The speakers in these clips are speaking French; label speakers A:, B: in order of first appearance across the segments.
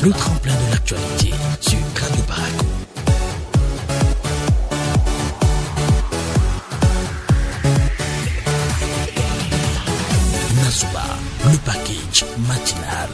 A: le tremplin de l'actualité sur Radio Parakou. Nasouba, le package matinal.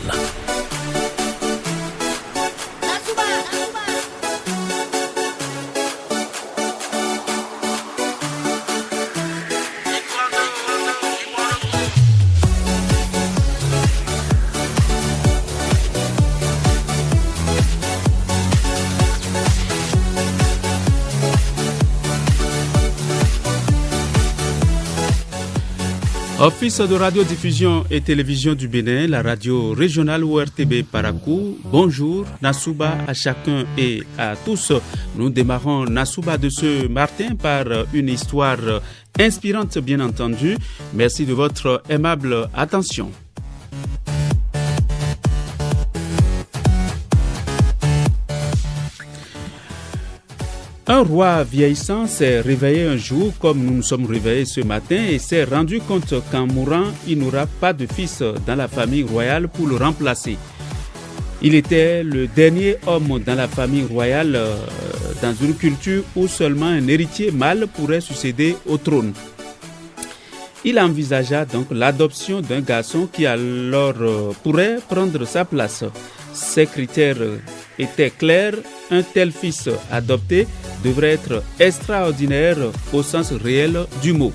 B: Office de radiodiffusion et télévision du Bénin, la radio régionale ORTB Parakou. Bonjour, Nasouba à chacun et à tous. Nous démarrons Nasouba de ce matin par une histoire inspirante, bien entendu. Merci de votre aimable attention. Un roi vieillissant s'est réveillé un jour comme nous nous sommes réveillés ce matin et s'est rendu compte qu'en mourant, il n'aura pas de fils dans la famille royale pour le remplacer. Il était le dernier homme dans la famille royale dans une culture où seulement un héritier mâle pourrait succéder au trône. Il envisagea donc l'adoption d'un garçon qui alors pourrait prendre sa place. Ses critères étaient clairs, un tel fils adopté devrait être extraordinaire au sens réel du mot.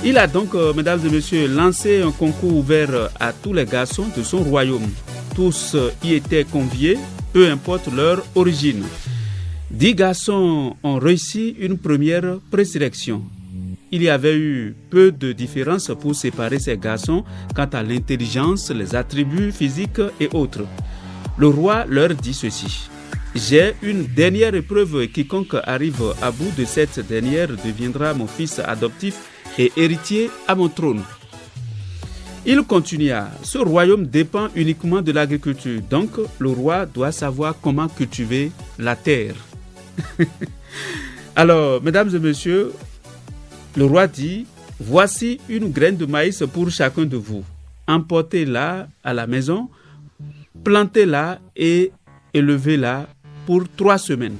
B: Il a donc, mesdames et messieurs, lancé un concours ouvert à tous les garçons de son royaume. Tous y étaient conviés, peu importe leur origine. 10 garçons ont réussi une première présélection. Il y avait eu peu de différence pour séparer ces garçons quant à l'intelligence, les attributs physiques et autres. Le roi leur dit ceci: « J'ai une dernière épreuve et quiconque arrive à bout de cette dernière deviendra mon fils adoptif et héritier à mon trône. » Il continua: « Ce royaume dépend uniquement de l'agriculture, donc le roi doit savoir comment cultiver la terre. » Alors, mesdames et messieurs, le roi dit: « Voici une graine de maïs pour chacun de vous. Emportez-la à la maison, plantez-la et élevez-la pour 3 semaines.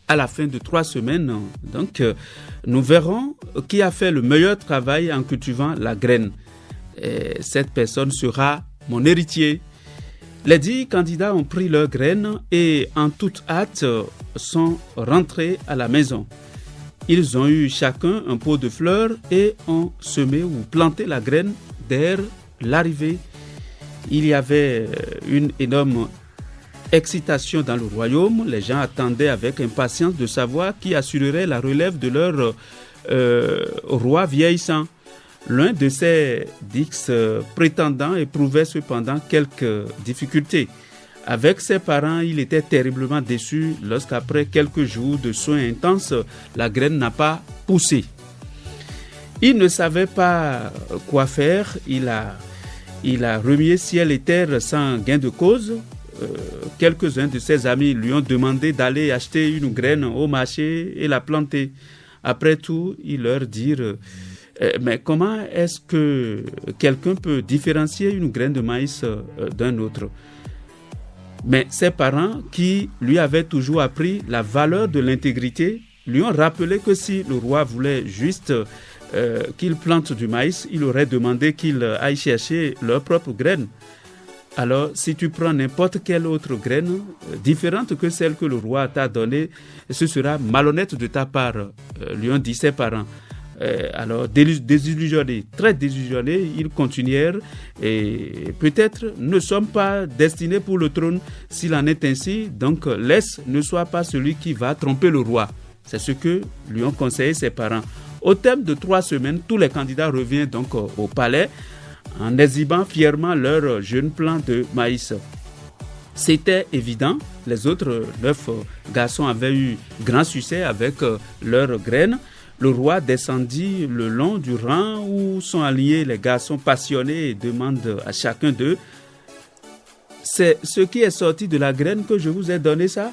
B: À la fin de 3 semaines, donc, nous verrons qui a fait le meilleur travail en cultivant la graine. Et cette personne sera mon héritier. » Les 10 candidats ont pris leur graine et en toute hâte sont rentrés à la maison. Ils ont eu chacun un pot de fleurs et ont semé ou planté la graine derrière l'arrivée. Il y avait une énorme excitation dans le royaume. Les gens attendaient avec impatience de savoir qui assurerait la relève de leur roi vieillissant. L'un de ces 10 prétendants éprouvait cependant quelques difficultés. Avec ses parents, il était terriblement déçu lorsqu'après quelques jours de soins intenses, la graine n'a pas poussé. Il ne savait pas quoi faire. Il a remué ciel et terre sans gain de cause. Quelques-uns de ses amis lui ont demandé d'aller acheter une graine au marché et la planter. Après tout, il leur dit: mais comment est-ce que quelqu'un peut différencier une graine de maïs d'un autre? Mais ses parents, qui lui avaient toujours appris la valeur de l'intégrité, lui ont rappelé que si le roi voulait juste qu'il plante du maïs, il aurait demandé qu'il aille chercher leur propre graine. Alors, si tu prends n'importe quelle autre graine différente que celle que le roi t'a donnée, ce sera malhonnête de ta part, lui ont dit ses parents. Alors, désillusionnés, très désillusionnés, ils continuèrent et peut-être ne sommes pas destinés pour le trône. S'il en est ainsi, donc laisse ne soit pas celui qui va tromper le roi. C'est ce que lui ont conseillé ses parents. Au terme de 3 semaines, tous les candidats reviennent donc au palais en exhibant fièrement leur jeune plant de maïs. C'était évident, les autres 9 garçons avaient eu grand succès avec leurs graines. Le roi descendit le long du rang où sont alignés les garçons passionnés et demande à chacun d'eux: « C'est ce qui est sorti de la graine que je vous ai donné ça ?»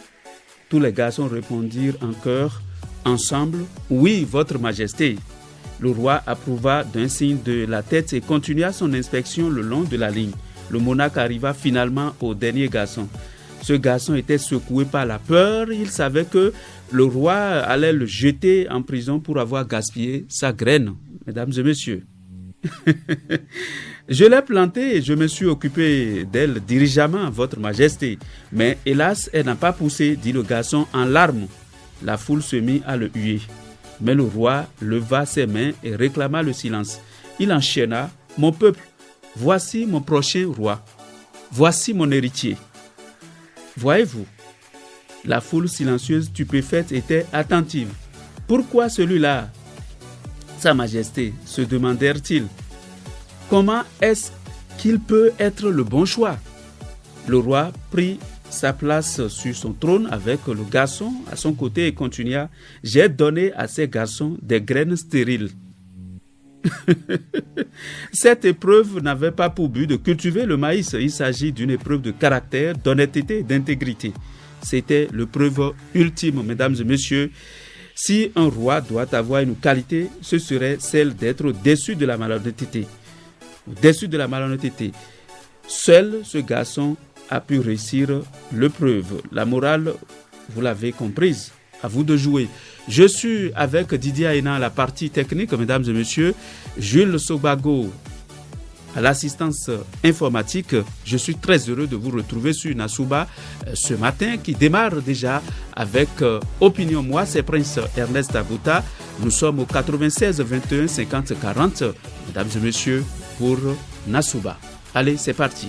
B: Tous les garçons répondirent en chœur, ensemble: « Oui, votre majesté. » Le roi approuva d'un signe de la tête et continua son inspection le long de la ligne. le monarque arriva finalement au dernier garçon. Ce garçon était secoué par la peur. Il savait que le roi allait le jeter en prison pour avoir gaspillé sa graine. Mesdames et messieurs, je l'ai plantée et je me suis occupé d'elle diligemment, votre majesté. Mais hélas, elle n'a pas poussé, dit le garçon en larmes. La foule se mit à le huer. Mais le roi leva ses mains et réclama le silence. Il enchaîna: mon peuple, voici mon prochain roi. Voici mon héritier. Voyez-vous, la foule silencieuse, stupéfaite, était attentive. Pourquoi celui-là, Sa Majesté, se demandèrent-ils. Comment est-ce qu'il peut être le bon choix? Le roi prit sa place sur son trône avec le garçon à son côté et continua: j'ai donné à ces garçons des graines stériles. Cette épreuve n'avait pas pour but de cultiver le maïs. Il s'agit d'une épreuve de caractère, d'honnêteté et d'intégrité. C'était l'épreuve ultime, mesdames et messieurs. Si un roi doit avoir une qualité, ce serait celle d'être déçu de la malhonnêteté. Déçu de la malhonnêteté. Seul ce garçon a pu réussir l'épreuve. La morale, vous l'avez comprise. À vous de jouer. Je suis avec Didier Aina à la partie technique, mesdames et messieurs. Jules Sobago à l'assistance informatique. Je suis très heureux de vous retrouver sur Nasuba ce matin qui démarre déjà avec Opinion. Moi, c'est Prince Ernest Abouta. Nous sommes au 96 21 50 40. Mesdames et messieurs, pour Nasuba. Allez, c'est parti.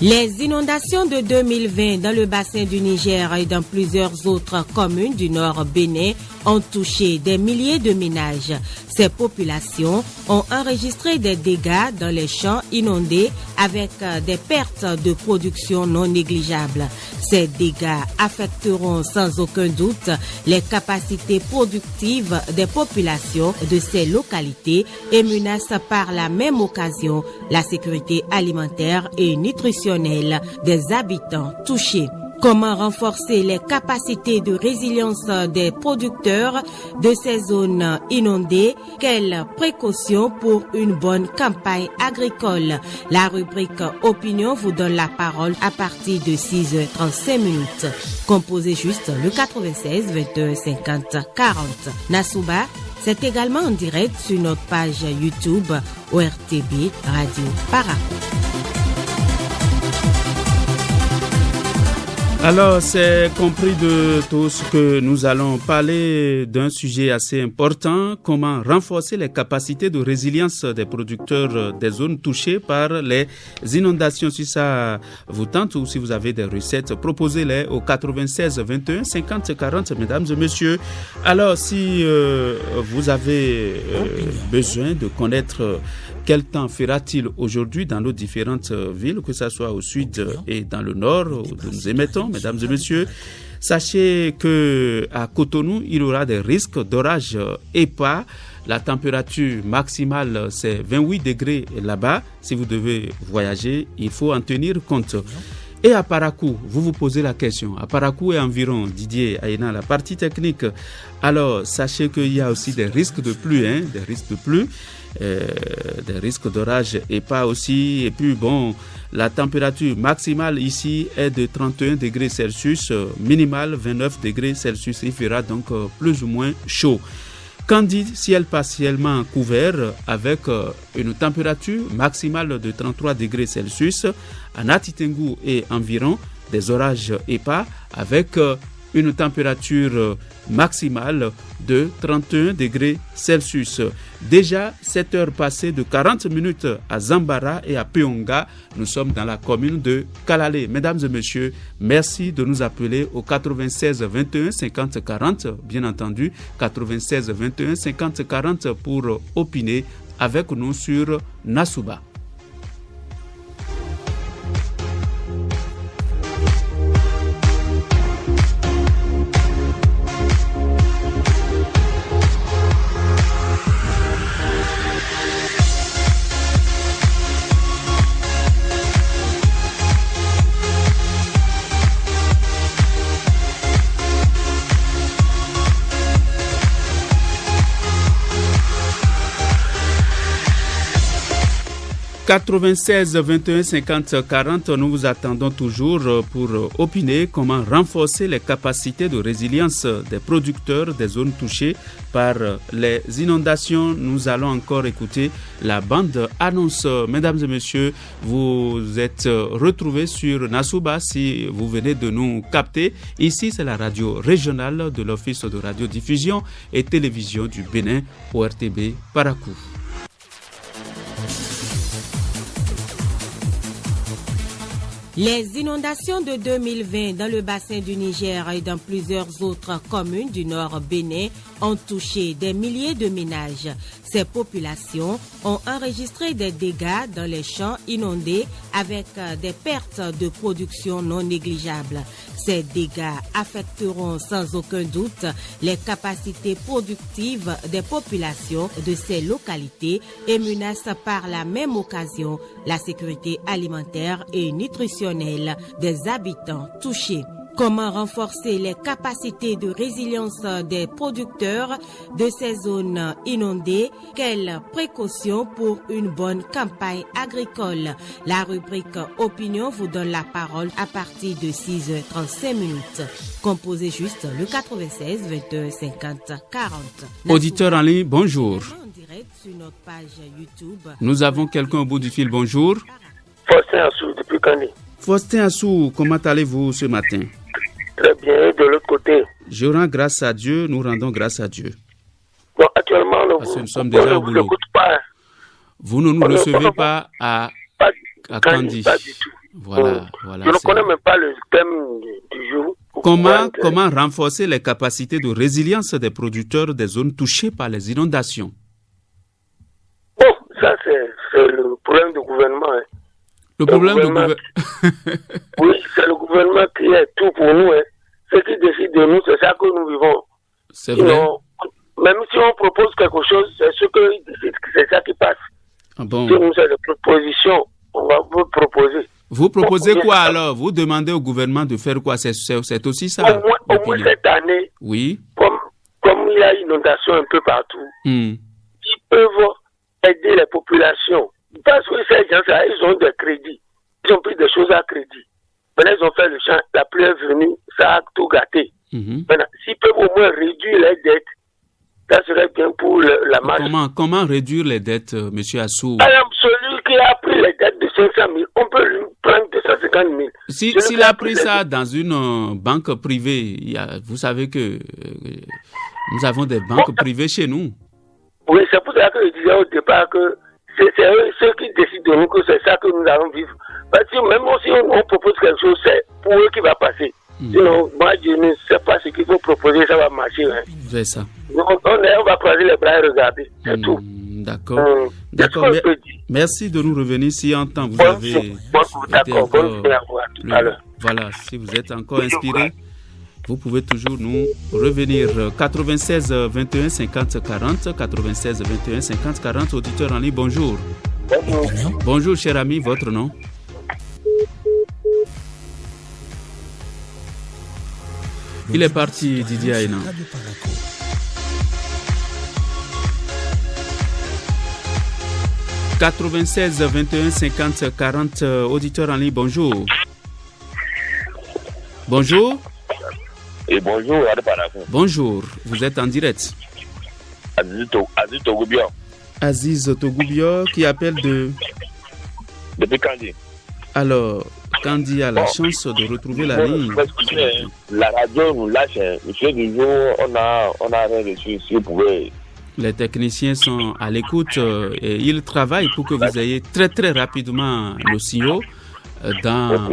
C: Les inondations de 2020 dans le bassin du Niger et dans plusieurs autres communes du nord Bénin ont touché des milliers de ménages. Ces populations ont enregistré des dégâts dans les champs inondés avec des pertes de production non négligeables. Ces dégâts affecteront sans aucun doute les capacités productives des populations de ces localités et menacent par la même occasion la sécurité alimentaire et nutritionnelle des habitants touchés. Comment renforcer les capacités de résilience des producteurs de ces zones inondées? Quelles précautions pour une bonne campagne agricole? La rubrique Opinion vous donne la parole à partir de 6h35. Composez juste le 96 21 50 40. Nasuba, c'est également en direct sur notre page YouTube ORTB Radio Para.
B: Alors, c'est compris de tous que nous allons parler d'un sujet assez important, comment renforcer les capacités de résilience des producteurs des zones touchées par les inondations. Si ça vous tente ou si vous avez des recettes, proposez-les au 96 21 50 40, mesdames et messieurs. Alors, si vous avez besoin de connaître quel temps fera-t-il aujourd'hui dans nos différentes villes, que ce soit au sud et dans le nord où nous émettons, mesdames et messieurs, sachez que à Cotonou, il y aura des risques d'orage épais. La température maximale, c'est 28 degrés là-bas. Si vous devez voyager, il faut en tenir compte. Et à Parakou, vous vous posez la question. À Parakou et environ, Didier Aina, la partie technique. Alors, sachez qu'il y a aussi des risques de pluie, des risques de pluie. Des risques d'orage et pas aussi. Et puis bon, la température maximale ici est de 31 degrés Celsius, minimale 29 degrés Celsius. Il fera donc plus ou moins chaud. Candide, ciel partiellement couvert avec une température maximale de 33 degrés Celsius. À Natitengu et environ, des orages épais avec une température maximale de 31 degrés Celsius. Déjà 7 heures passées de 40 minutes à Zambara et à Peonga. Nous sommes dans la commune de Kalale. Mesdames et messieurs, merci de nous appeler au 96 21 50 40. Bien entendu, 96 21 50 40 pour opiner avec nous sur Nasuba. 96 21 50 40, nous vous attendons toujours pour opiner comment renforcer les capacités de résilience des producteurs des zones touchées par les inondations. Nous allons encore écouter la bande annonce. Mesdames et messieurs, vous êtes retrouvés sur Nassouba si vous venez de nous capter. Ici, c'est la radio régionale de l'Office de radiodiffusion et télévision du Bénin, ORTB Parakou.
C: Les inondations de 2020 dans le bassin du Niger et dans plusieurs autres communes du nord Bénin ont touché des milliers de ménages. Ces populations ont enregistré des dégâts dans les champs inondés avec des pertes de production non négligeables. Ces dégâts affecteront sans aucun doute les capacités productives des populations de ces localités et menacent par la même occasion la sécurité alimentaire et nutritionnelle des habitants touchés. Comment renforcer les capacités de résilience des producteurs de ces zones inondées? Quelles précautions pour une bonne campagne agricole? La rubrique Opinion vous donne la parole à partir de 6h35. Composez juste le 96 21 50 40.
B: Auditeur en ligne, bonjour.
C: En direct sur notre page YouTube.
B: Nous avons quelqu'un au bout du fil, bonjour.
D: Faustin Assou, depuis Kani.
B: Faustin Assou, comment allez-vous ce matin?
D: Très bien, de l'autre côté.
B: Je rends grâce à Dieu, nous rendons grâce à Dieu.
D: Bon, actuellement,
B: Parce que nous sommes déjà au boulot.
D: Pas.
B: Vous ne nous recevez pas à Kandi.
D: Pas du tout.
B: Voilà.
D: Je ne connais même pas le thème du jour.
B: Comment renforcer les capacités de résilience des producteurs des zones touchées par les inondations?
D: Bon, ça c'est le problème du gouvernement. Hein.
B: Le problème du gouvernement.
D: Oui, c'est le gouvernement qui est tout pour nous. Hein. Ce qui décide de nous, c'est ça que nous vivons.
B: C'est vrai.
D: Sinon, même si on propose quelque chose, c'est ce qu'ils décident, c'est ça qui passe.
B: Ah bon.
D: Si nous avons des propositions, on va vous proposer.
B: Vous proposez quoi alors? Vous demandez au gouvernement de faire quoi? C'est aussi ça?
D: Au moins cette année,
B: oui.
D: Comme il y a inondation un peu partout, ils peuvent aider les populations. Parce que ces gens-là, ils ont des crédits. Ils ont pris des choses à crédit. Maintenant, ils ont fait le champ, la pluie est venue, ça a tout gâté. Maintenant, s'ils peuvent au moins réduire les dettes, ça serait bien pour la marge.
B: Comment réduire les dettes, M. Assou?
D: Par exemple, celui qui a pris les dettes de 500 000, on peut lui prendre 250 000.
B: S'il a pris ça dans une banque privée, vous savez que nous avons des banques privées chez nous.
D: Oui, c'est pour ça que je disais au départ que c'est eux, ceux qui décident de nous que c'est ça que nous allons vivre. Parce que même si on propose quelque chose, c'est pour eux qui va passer. Sinon, moi, je ne sais pas ce qu'il faut proposer, ça va marcher. Hein.
B: C'est ça.
D: Donc, on va croiser les bras et regarder, c'est tout.
B: D'accord. D'accord. Merci de nous revenir si en temps vous avez
D: d'accord. Bonne journée à vous à tout à l'heure.
B: Voilà, si vous êtes encore inspiré, vous pouvez toujours nous revenir. 96 21 50 40, 96 21 50 40, auditeur en ligne, bonjour.
D: Bonjour.
B: Bonjour, cher ami, votre nom? Il est parti, Didier Aïna. « 96 21 50 40, auditeurs en ligne, bonjour. Bonjour.
E: Et bonjour,
B: Bonjour, vous êtes en direct.
E: Aziz Togoubio.
B: Aziz Togoubio qui appelle de...
E: Depuis Kandi.
B: Alors, Kandi a la chance de retrouver la ligne.
E: La radio nous lâche. Monsieur du jour, on a rien reçu. Si vous pouvez...
B: Les techniciens sont à l'écoute et ils travaillent pour que vous ayez très très rapidement le signal dans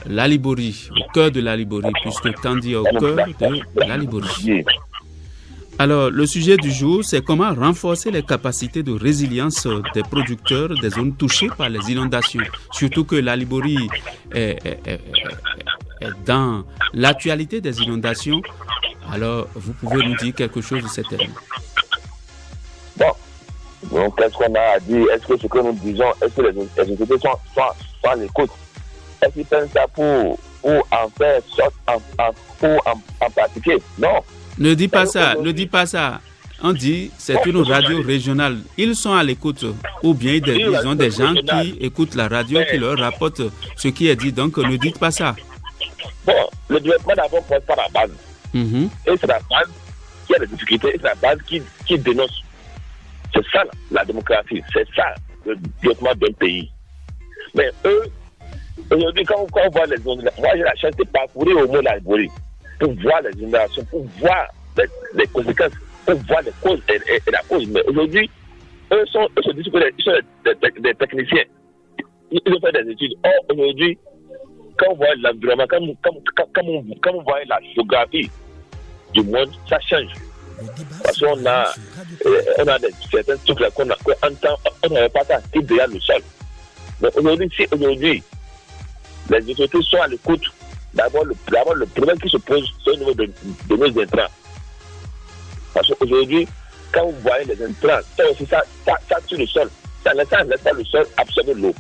B: la Liborie, au cœur de la Liborie, puisque Kandi est au cœur de la Liborie. Alors, le sujet du jour, c'est comment renforcer les capacités de résilience des producteurs des zones touchées par les inondations. Surtout que la Liborie est dans l'actualité des inondations. Alors, vous pouvez nous dire quelque chose de cet terme.
E: Bon, qu'est-ce qu'on a à dire? Est-ce que ce que nous disons, est-ce que les sociétés sont à l'écoute? Est-ce qu'ils pensent ça pour en faire sorte, pour en pratiquer? Non.
B: Ne dis pas ça, ne dis pas ça. on dit c'est une radio régionale. Ils sont à l'écoute ou bien ils ont des gens qui écoutent la radio qui leur rapportent ce qui est dit. Donc ne dites pas ça.
E: Bon, le développement d'abord passe par la base. Et c'est la base qui a des difficultés, et c'est la base qui dénonce. C'est ça la démocratie, c'est ça le développement d'un pays. Mais eux, aujourd'hui, quand on voit les zones, moi j'ai la chance de parcourir au moins l'Algérie pour voir les inondations, pour voir les conséquences, pour voir les causes et la cause. Mais aujourd'hui, eux se disent qu'ils sont des techniciens. Ils ont fait des études. Or, aujourd'hui, quand on voit l'environnement, quand on voit la géographie du monde, ça change. Parce qu'on a certains trucs là qu'on entend, on n'avait pas ça qui derrière le sol. Mais aujourd'hui, les autorités sont à l'écoute. D'abord, le problème qui se pose, c'est au niveau de nos intrants. Parce qu'aujourd'hui, quand vous voyez les intrants, ça tue le sol. Ça laisse pas le sol absorber l'eau.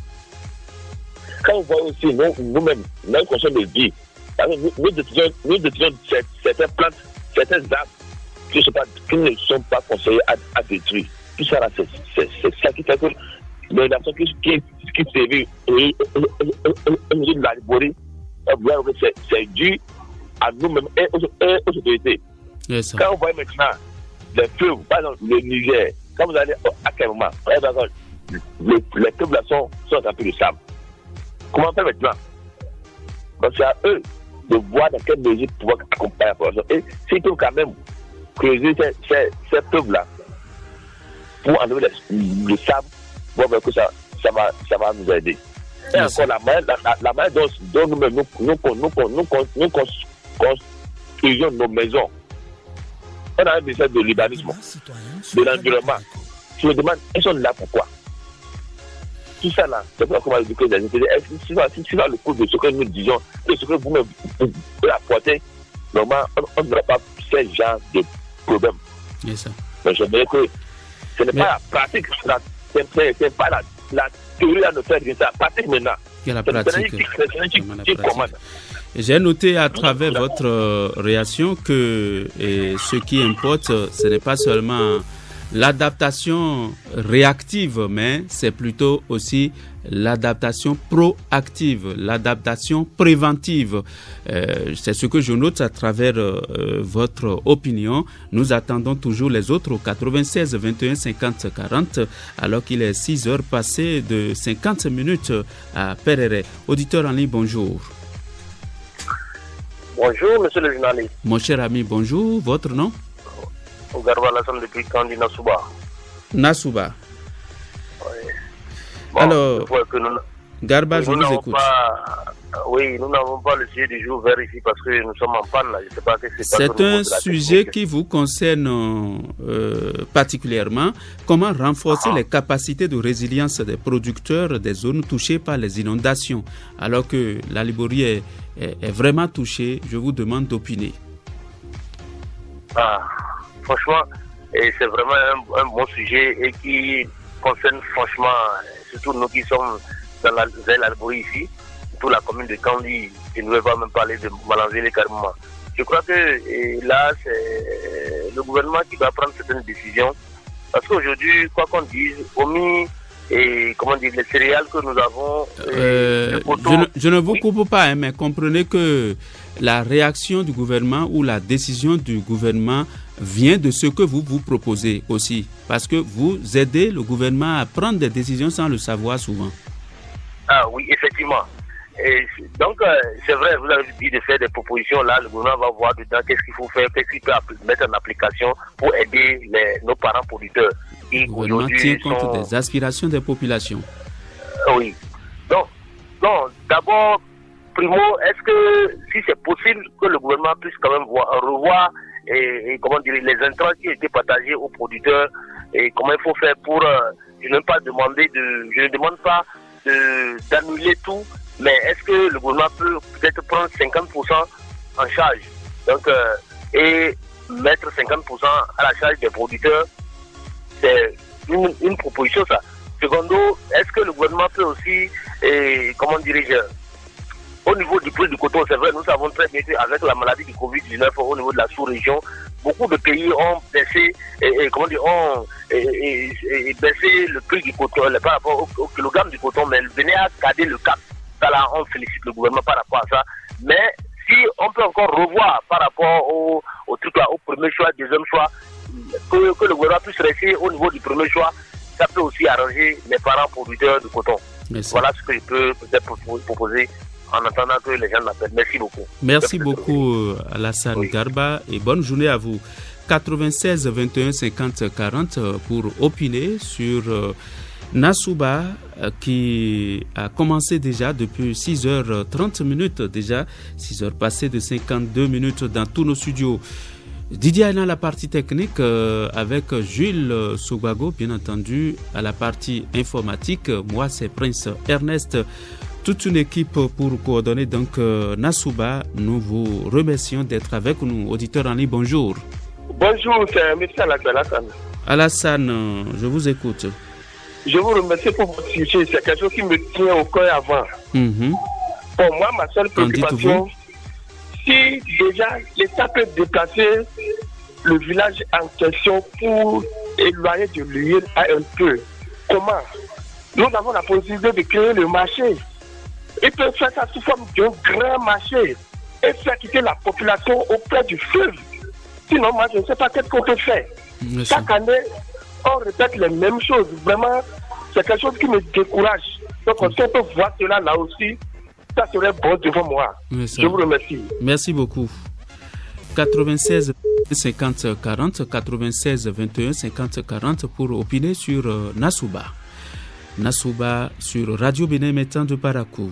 E: Quand vous voyez aussi, nous-mêmes, notre consommation de vie, nous détenons certaines plantes, certains arbres qui ne sont pas conseillés à détruire. Tout ça, c'est ça qui fait que les nations qui sévit au niveau de l'Algérie, c'est dû à nous-mêmes et aux autorités.
B: Yes,
E: quand vous voyez maintenant les feux, par exemple le Niger, quand vous allez à quel moment, les feux là sont remplis de sable. Comment faire maintenant? Donc c'est à eux de voir dans quelle mesure pouvoir accompagner la population. Et s'ils peuvent quand même creuser ces feux-là pour enlever le sable, bon, ben, que ça va nous aider. Et encore la manière dont nous-mêmes nous construisons nos maisons. On a un ministère de l'urbanisme, de l'environnement. Je me demande, ils sont là pourquoi? Tout ça là, c'est pour comment éduquer les intérêts. Si dans le cours de ce que nous disons, de ce que vous-même pouvez apporter, normalement, on n'aura pas ce genre de problème.
B: Yes,
E: mais je dirais que ce n'est pas la pratique, c'est pas la théorie à nous faire, c'est la pratique maintenant.
B: C'est la pratique. J'ai noté à travers votre réaction que ce qui importe, ce n'est pas seulement l'adaptation réactive, mais c'est plutôt aussi l'adaptation proactive, l'adaptation préventive. C'est ce que je note à travers votre opinion. Nous attendons toujours les autres au 96 21 50 40, alors qu'il est 6 heures passées de 50 minutes à Perere. Auditeur en ligne, bonjour.
F: Bonjour, monsieur le journaliste.
B: Mon cher ami, bonjour. Votre nom?
F: Garba Lassam depuis Kandi Nasouba.
B: Nasouba.
F: Oui. Bon,
B: alors, Garba, je vous écoute.
F: Nous n'avons pas le sujet du jour vers ici parce que nous sommes en panne là. Je sais pas que
B: c'est un sujet qui vous concerne particulièrement. Comment renforcer les capacités de résilience des producteurs des zones touchées par les inondations? Alors que la Libérie est vraiment touchée, je vous demande d'opiner.
F: Franchement, c'est vraiment un bon sujet et qui concerne franchement, surtout nous qui sommes dans l'Algérie ici, toute la commune de Kandi, je ne vais pas même parler de Malanzélé carrément. Je crois que là, c'est le gouvernement qui doit prendre certaines décisions parce qu'aujourd'hui, quoi qu'on dise, les céréales que nous avons...
B: je ne vous coupe pas, mais comprenez que la réaction du gouvernement ou la décision du gouvernement vient de ce que vous proposez aussi. Parce que vous aidez le gouvernement à prendre des décisions sans le savoir souvent.
F: Ah oui, effectivement. Et donc, c'est vrai, vous avez dit de faire des propositions là, le gouvernement va voir dedans qu'est-ce qu'il faut faire, qu'est-ce qu'il peut mettre en application pour aider nos parents producteurs.
B: Le gouvernement tient compte des aspirations des populations.
F: Oui. Donc, d'abord, primo, est-ce que si c'est possible que le gouvernement puisse quand même revoir les intrants qui étaient partagés aux producteurs et comment il faut faire pour je ne demande pas d'annuler tout, mais est-ce que le gouvernement peut peut-être prendre 50% en charge et mettre 50% à la charge des producteurs? C'est une proposition ça. Secondo, est-ce que le gouvernement peut aussi au niveau du prix du coton, c'est vrai, nous savons très bien qu'avec la maladie du Covid-19 au niveau de la sous-région, beaucoup de pays ont baissé, ont baissé le prix du coton par rapport au kilogramme du coton, mais le Bénin a gardé le cap. Ça là, on félicite le gouvernement par rapport à ça. Mais si on peut encore revoir par rapport au truc là, au premier choix, deuxième choix, que le gouvernement puisse rester au niveau du premier choix, ça peut aussi arranger les parents producteurs de coton. Voilà ce que je peux peut-être proposer en attendant que les gens m'appellent. Merci beaucoup.
B: Merci beaucoup Alassane Garba et bonne journée à vous. 96 21 50 40 pour opiner sur Nassouba qui a commencé déjà depuis 6h30 déjà, 6h passées de 52 minutes dans tous nos studios. Didier Aina à la partie technique avec Jules Soubago, bien entendu, à la partie informatique. Moi, c'est Prince Ernest. Toute une équipe pour coordonner donc Nassouba. Nous vous remercions d'être avec nous. Auditeurs en ligne, bonjour.
F: Bonjour, c'est M. Alassane.
B: Alassane, je vous écoute.
F: Je vous remercie pour votre sujet. C'est quelque chose qui me tient au cœur avant. Pour moi, ma seule préoccupation, si déjà l'État peut déplacer le village en question pour éloigner de l'huile un peu, comment? Nous avons la possibilité de créer le marché. Ils peuvent faire ça sous forme d'un grand marché et faire quitter la population auprès du fleuve. Sinon, moi, je ne sais pas qu'est-ce qu'on peut faire. Chaque année, on répète les mêmes choses. Vraiment, c'est quelque chose qui me décourage. Donc, si on peut voir cela là aussi, ça serait bon devant moi. Je vous remercie.
B: Merci beaucoup. 96 50 40, 96 21 50 40 pour opiner sur Nassouba. Nassouba sur Radio Bénin émettant de Parakou.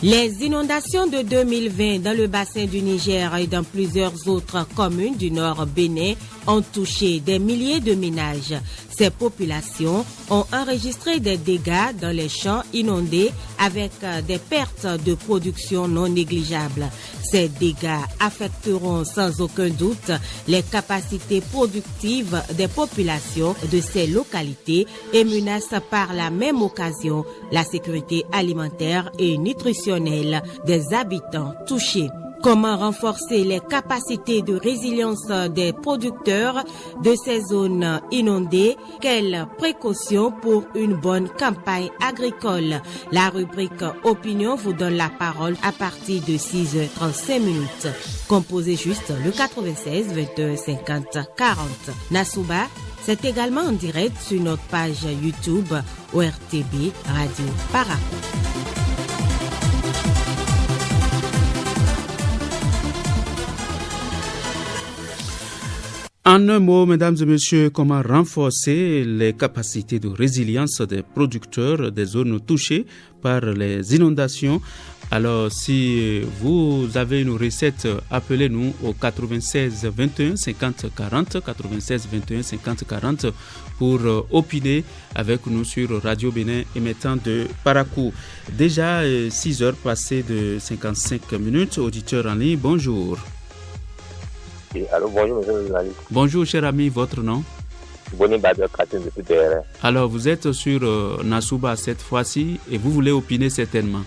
C: Les inondations de 2020 dans le bassin du Niger et dans plusieurs autres communes du nord Bénin ont touché des milliers de ménages. Ces populations ont enregistré des dégâts dans les champs inondés avec des pertes de production non négligeables. Ces dégâts affecteront sans aucun doute les capacités productives des populations de ces localités et menacent par la même occasion la sécurité alimentaire et nutritionnelle des habitants touchés. Comment renforcer les capacités de résilience des producteurs de ces zones inondées? Quelles précautions pour une bonne campagne agricole? La rubrique Opinion vous donne la parole à partir de 6h35. Composez juste le 96 21 50 40. Nassouba, c'est également en direct sur notre page YouTube ORTB Radio Parakou.
B: En un mot, mesdames et messieurs, comment renforcer les capacités de résilience des producteurs des zones touchées par les inondations? Alors, si vous avez une recette, appelez-nous au 96 21 50 40, 96 21 50 40 pour opiner avec nous sur Radio Bénin émettant de Parakou. Déjà 6 heures passées de 55 minutes. Auditeurs en ligne, bonjour.
E: Alors, bonjour, monsieur le journaliste.
B: Bonjour, cher ami, votre nom?
E: Boni Bader Katin depuis TRR.
B: Alors, vous êtes sur Nassouba cette fois-ci et vous voulez opiner certainement?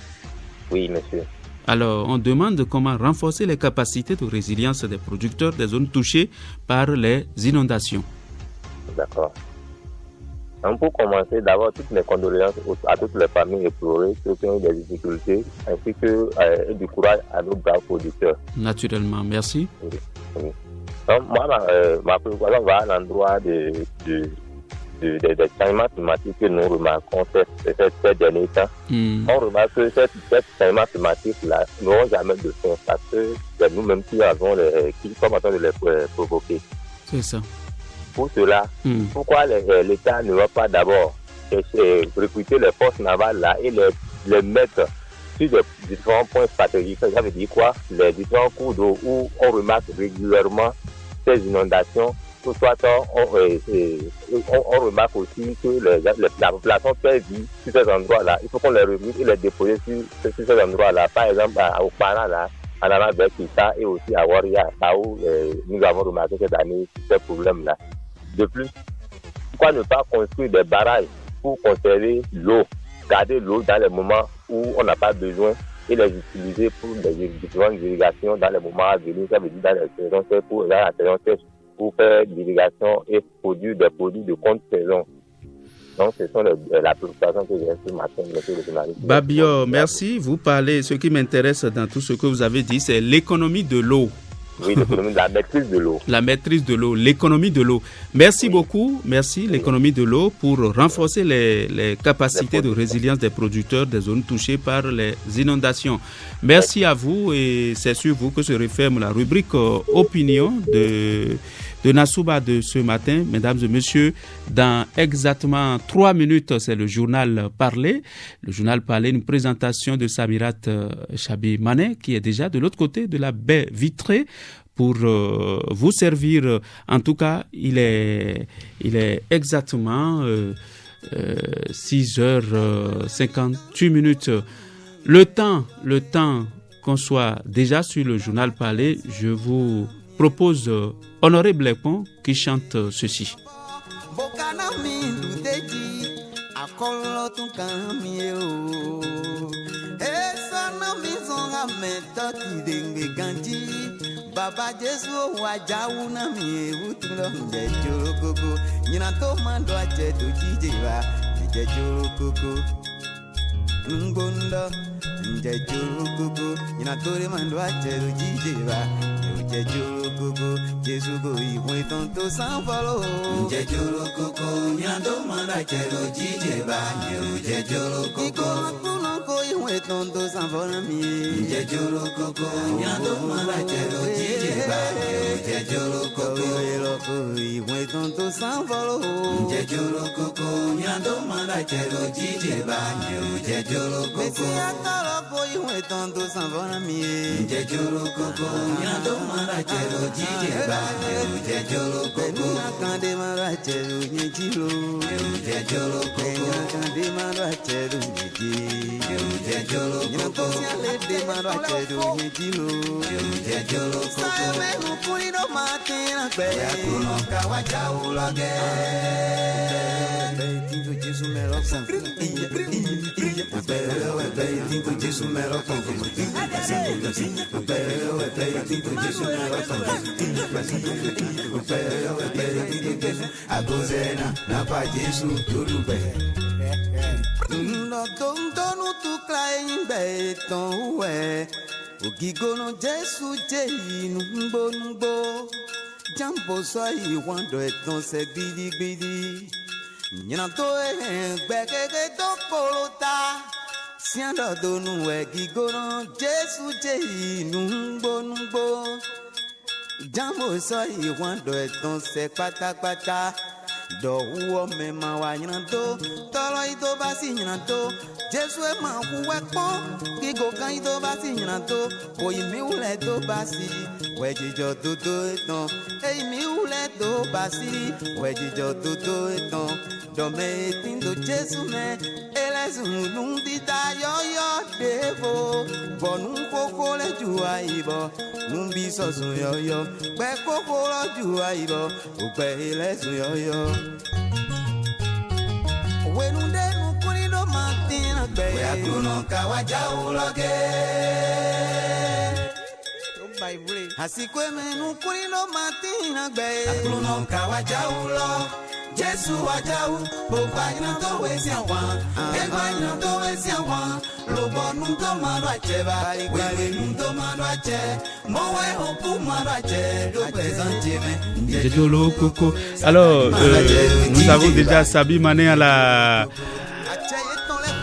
E: Oui, monsieur.
B: Alors, on demande comment renforcer les capacités de résilience des producteurs des zones touchées par les inondations.
E: D'accord. Pour commencer, d'abord, toutes mes condoléances à toutes les familles éplorées, ceux qui ont eu des difficultés, ainsi que du courage à nos braves producteurs.
B: Naturellement, merci.
E: Oui. Oui. Donc, moi, ma préoccupation va à l'endroit des changements climatiques que nous remarquons ces derniers temps. On remarque que ces changements climatiques-là n'auront jamais de fin parce que c'est nous-mêmes qui sommes en train de les provoquer.
B: C'est ça.
E: Pour cela, pourquoi l'État ne va pas d'abord recruter les forces navales là et les mettre sur des différents points stratégiques? Ça veut dire quoi? Les différents cours d'eau où on remarque régulièrement ces inondations. On remarque aussi que la population perd vie sur ces endroits-là. Il faut qu'on les remette et les dépose sur ces endroits-là. Par exemple, au Pana, là, en allant vers Kita et aussi à Waria, là où nous avons remarqué cette année ces problèmes-là. De plus, pourquoi ne pas construire des barrages pour conserver l'eau, garder l'eau dans les moments où on n'a pas besoin et les utiliser pour des différentes irrigations dans les moments à venir, ça veut dire dans la saison sèche, pour faire l'irrigation et produire des produits de contre-saison. Donc, ce sont la préoccupation que j'ai ce matin, monsieur le journaliste.
B: Babio, merci. Vous parlez, ce qui m'intéresse dans tout ce que vous avez dit, c'est l'économie de l'eau.
E: Oui, l'économie, la maîtrise de l'eau.
B: La maîtrise de l'eau, l'économie de l'eau. Merci beaucoup, merci, l'économie de l'eau, pour renforcer les capacités de résilience des producteurs des zones touchées par les inondations. Merci à vous, et c'est sur vous que se referme la rubrique opinion de Nassouba de ce matin. Mesdames et messieurs, dans exactement 3 minutes, c'est le journal Parler. Le journal Parler, une présentation de Samirat Chabi Mané, qui est déjà de l'autre côté de la baie vitrée pour vous servir. En tout cas, il est exactement 6h58. Le temps qu'on soit déjà sur le journal Parler, je vous propose Honoré Blépon qui chante ceci.
G: Baba Jesu wajawu na mi utulo nje jorogogo nyina to mando aje do jijewa nje jorogogo ngbondo nje jorogogo nyina to re mando aje do jijewa nje jorogogo Jesu go iwe ton to san follow nje jorogogo nyina to mando aje do jijewa nje jorogogo ko iwe ton to san follow mi nje jorogogo nyina to mando aje do jijewa nje jorogogo iwe ton to san follow nje jorogogo nyina to mando aje do jijewa nje jorogogo ko iwe ton to san follow mi nje jorogogo nyina to mando aje do jijewa nje jorogogo kande mando aje do nyijilo nje jorogogo kande mando aje do nyijilo nje jorogogo to siale de mando aje do nyijilo nje jorogogo sabe no punido matina pe ya kuno kawaja uloge tinto Jesu melo san tinto Jesu melo san agozena na pa Jesu turube no tontonu tu klain beton we ogigono Jesu je inu ngbonugbo jambo so iwando eton se gidigbidi nyina to gbekeke to kolota siando donu we gigono Jesu je inu ngbonugbo jambo so iwando eton se pátápátá dọ̀wọ́ mẹ́ma wà yìnyíntó tọ́lọ́ yìí tó bá sì yìnyíntó Jésù ẹ̀ máa kú wẹ́pọ́n kíkó kan yìí tó bá sì yìnyíntó òyìn mi wúlẹ̀ tó bá sí wẹ̀jìjọ́ tó tó tán èyí mi wúlẹ̀ tó bá sí wẹ̀jìjọ́ tó tó tán dọ̀mẹ́ etí tó Jésù mẹ́ ẹlẹ́sùn lù ń dídá yọ́yọ́ dèbò bọ̀nù kókó lẹ́jù àyìnbọ̀ lù ń bí sọ̀sùn yọ̀yọ̀ pẹ́ kókó lọ́jù àyìnbọ̀ òpẹ́ ẹlẹ́sùn yọ̀yọ̀. Wenunde nukuni do matina gbe ya kuno kawaja uloge Asiko menu kuni do matina gbe ya kuno kawaja ulo Jesu wajau boba ina to wesi awan eba ina to wesi awan lobo nu to maro acheba wewe nu to maro ache mowe opu maro ache do présente me
B: Jejolo Coco. Alors, nous avons déjà Sabi Mané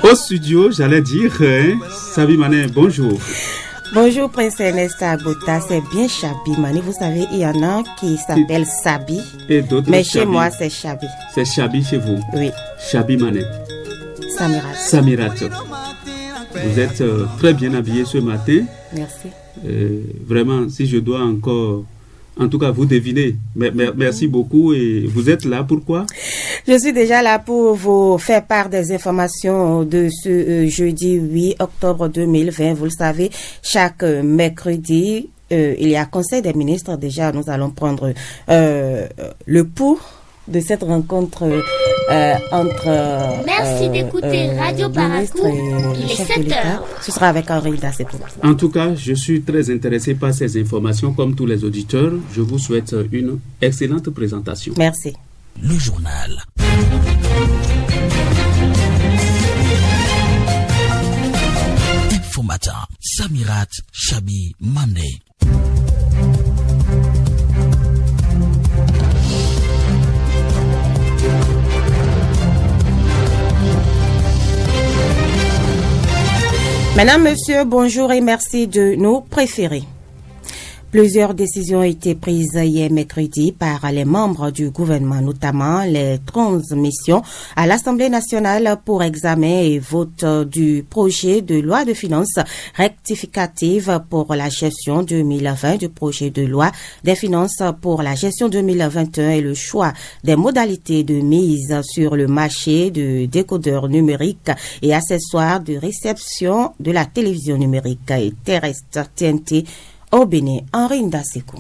B: au studio, j'allais dire. Sabi Mané, bonjour.
C: Bonjour Prince Ernest Agbota, c'est bien Chabi Mané. Vous savez, il y en a qui s'appellent Sabi.
B: Et d'autres
C: mais
B: Chabi.
C: Chez moi, c'est Chabi.
B: C'est Chabi chez vous?
C: Oui.
B: Chabi Mané.
C: Samirat.
B: Samirat. Vous êtes très bien habillé ce matin.
C: Merci.
B: Vraiment, si je dois encore... En tout cas, vous devinez. Merci beaucoup. Et vous êtes là, pourquoi?
C: Je suis déjà là pour vous faire part des informations de ce jeudi 8 octobre 2020. Vous le savez, chaque mercredi, il y a Conseil des ministres. Déjà, nous allons prendre le pouls de cette rencontre entre
H: Merci d'écouter Radio Parakou, il est 7h.
C: Ce sera avec Henri Daseko.
B: En tout cas, je suis très intéressé par ces informations comme tous les auditeurs. Je vous souhaite une excellente présentation.
C: Merci.
A: Le journal. Info Matin, Samirat Chabi Mané.
C: Mesdames, Messieurs, bonjour et merci de nous préférer. Plusieurs décisions ont été prises hier mercredi par les membres du gouvernement, notamment les transmissions à l'Assemblée nationale pour examen et vote du projet de loi de finances rectificative pour la gestion 2020, du projet de loi des finances pour la gestion 2021 et le choix des modalités de mise sur le marché de décodeurs numériques et accessoires de réception de la télévision numérique et terrestre TNT au Bénin. Henri Ndaseko.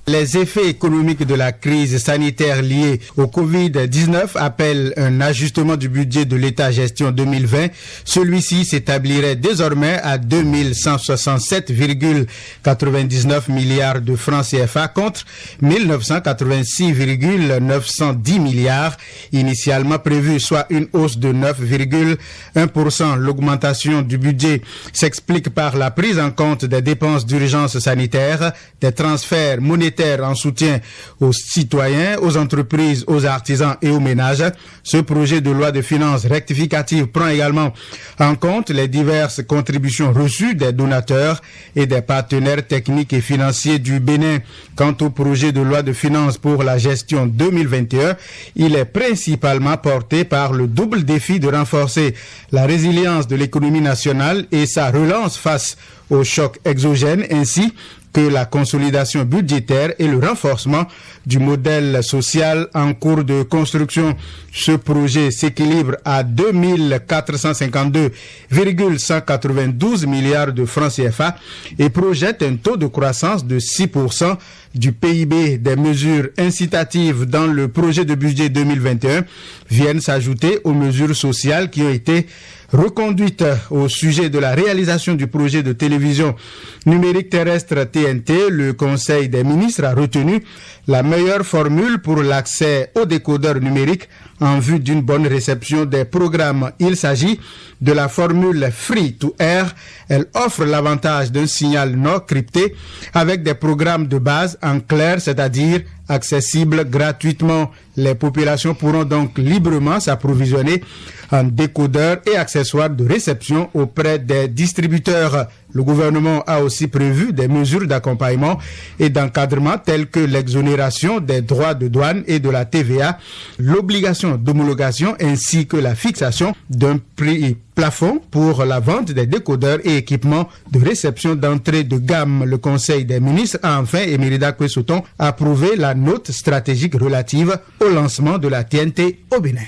I: Les effets économiques de la crise sanitaire liée au Covid-19 appellent un ajustement du budget de l'État gestion 2020. Celui-ci s'établirait désormais à 2167,99 milliards de francs CFA contre 1986,910 milliards initialement prévus, soit une hausse de 9,1%. L'augmentation du budget s'explique par la prise en compte des dépenses d'urgence sanitaire, des transferts monétaires en soutien aux citoyens, aux entreprises, aux artisans et aux ménages. Ce projet de loi de finances rectificative prend également en compte les diverses contributions reçues des donateurs et des partenaires techniques et financiers du Bénin. Quant au projet de loi de finances pour la gestion 2021, il est principalement porté par le double défi de renforcer la résilience de l'économie nationale et sa relance face aux chocs exogènes, ainsi que la consolidation budgétaire et le renforcement du modèle social en cours de construction. Ce projet s'équilibre à 2452,192 milliards de francs CFA et projette un taux de croissance de 6% du PIB. Des mesures incitatives dans le projet de budget 2021 viennent s'ajouter aux mesures sociales qui ont été reconduite au sujet de la réalisation du projet de télévision numérique terrestre TNT. Le Conseil des ministres a retenu la meilleure formule pour l'accès aux décodeurs numériques en vue d'une bonne réception des programmes. Il s'agit de la formule Free to Air. Elle offre l'avantage d'un signal non crypté avec des programmes de base en clair, c'est-à-dire accessibles gratuitement. Les populations pourront donc librement s'approvisionner en décodeurs et accessoires de réception auprès des distributeurs. Le gouvernement a aussi prévu des mesures d'accompagnement et d'encadrement telles que l'exonération des droits de douane et de la TVA, l'obligation d'homologation ainsi que la fixation d'un prix plafond pour la vente des décodeurs et équipements de réception d'entrée de gamme. Le Conseil des ministres a enfin, Emerida Kwesoton, approuvé la note stratégique relative au lancement de la TNT au Bénin.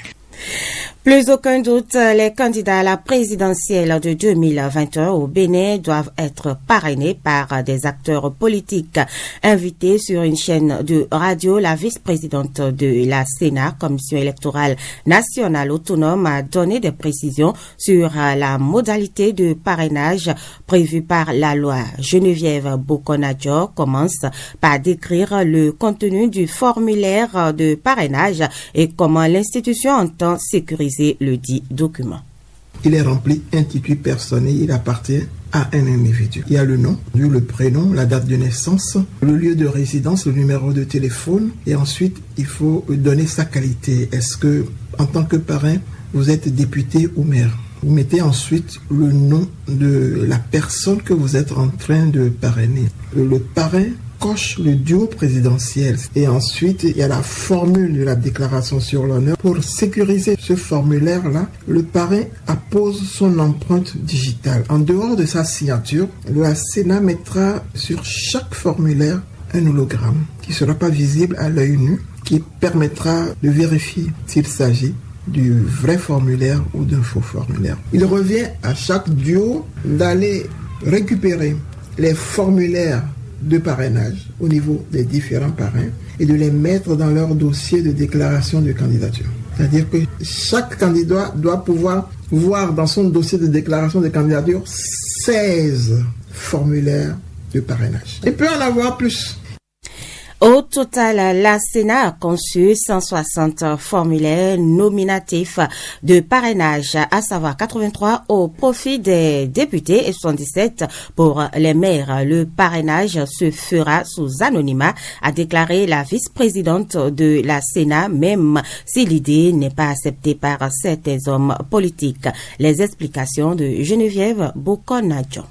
C: Plus aucun doute, les candidats à la présidentielle de 2021 au Bénin doivent être parrainés par des acteurs politiques. Invitée sur une chaîne de radio, la vice-présidente de la Sénat, Commission électorale nationale autonome, a donné des précisions sur la modalité de parrainage prévue par la loi. Geneviève Bokonadjor commence par décrire le contenu du formulaire de parrainage et comment l'institution entend sécuriser le dit document.
J: Il est rempli intitulé personnel, il appartient à un individu. Il y a le nom, le prénom, la date de naissance, le lieu de résidence, le numéro de téléphone et ensuite il faut donner sa qualité. Est-ce que en tant que parrain, vous êtes député ou maire? Vous mettez ensuite le nom de la personne que vous êtes en train de parrainer. Le parrain coche le duo présidentiel et ensuite il y a la formule de la déclaration sur l'honneur. Pour sécuriser ce formulaire-là, le parrain appose son empreinte digitale. En dehors de sa signature, le Sénat mettra sur chaque formulaire un hologramme qui ne sera pas visible à l'œil nu, qui permettra de vérifier s'il s'agit du vrai formulaire ou d'un faux formulaire. Il revient à chaque duo d'aller récupérer les formulaires de parrainage au niveau des différents parrains et de les mettre dans leur dossier de déclaration de candidature. C'est-à-dire que chaque candidat doit pouvoir voir dans son dossier de déclaration de candidature 16 formulaires de parrainage. Il peut en avoir plus.
C: Au total, la Sénat a conçu 160 formulaires nominatifs de parrainage, à savoir 83 au profit des députés et 77 pour les maires. Le parrainage se fera sous anonymat, a déclaré la vice-présidente de la Sénat, même si l'idée n'est pas acceptée par certains hommes politiques. Les explications de Geneviève Bokonadjo.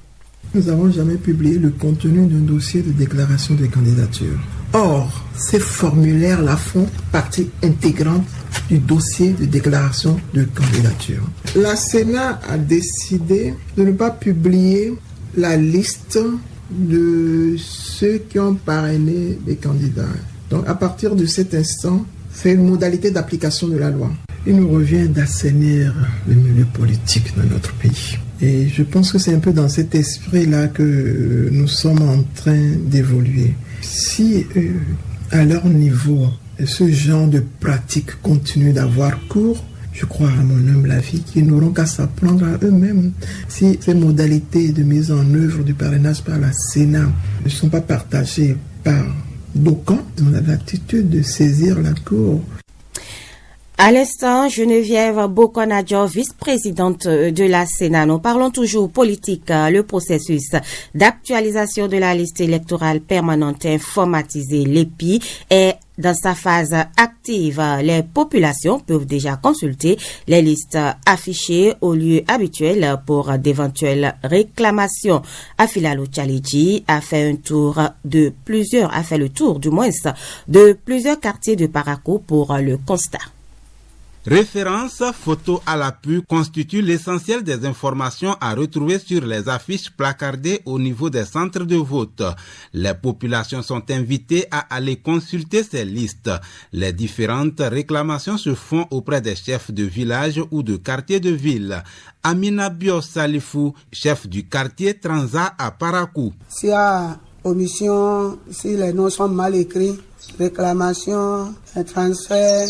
J: Nous n'avons jamais publié le contenu d'un dossier de déclaration de candidature. Or, ces formulaires-là font partie intégrante du dossier de déclaration de candidature. La Sénat a décidé de ne pas publier la liste de ceux qui ont parrainé les candidats. Donc, à partir de cet instant, c'est une modalité d'application de la loi. Il nous revient d'assainir le milieu politique dans notre pays. Et je pense que c'est un peu dans cet esprit-là que nous sommes en train d'évoluer. Si à leur niveau, ce genre de pratique continue d'avoir cours, je crois à mon humble avis qu'ils n'auront qu'à s'apprendre à eux-mêmes. Si ces modalités de mise en œuvre du parrainage par la Sénat ne sont pas partagées par d'aucuns, on a l'attitude de saisir la cour.
C: À l'instant, Geneviève Bokonadjo, vice-présidente de la Sénat. Nous parlons toujours politique. Le processus d'actualisation de la liste électorale permanente informatisée, l'EPI, est dans sa phase active. Les populations peuvent déjà consulter les listes affichées au lieu habituel pour d'éventuelles réclamations. Afilalo Tchalidji a fait le tour de plusieurs quartiers de Parakou pour le constat.
K: Références, photos à l'appui constituent l'essentiel des informations à retrouver sur les affiches placardées au niveau des centres de vote. Les populations sont invitées à aller consulter ces listes. Les différentes réclamations se font auprès des chefs de village ou de quartier de ville. Amina Bios Salifou, chef du quartier Transa à Parakou.
L: S'il y a omission, si les noms sont mal écrits, réclamation, transfert,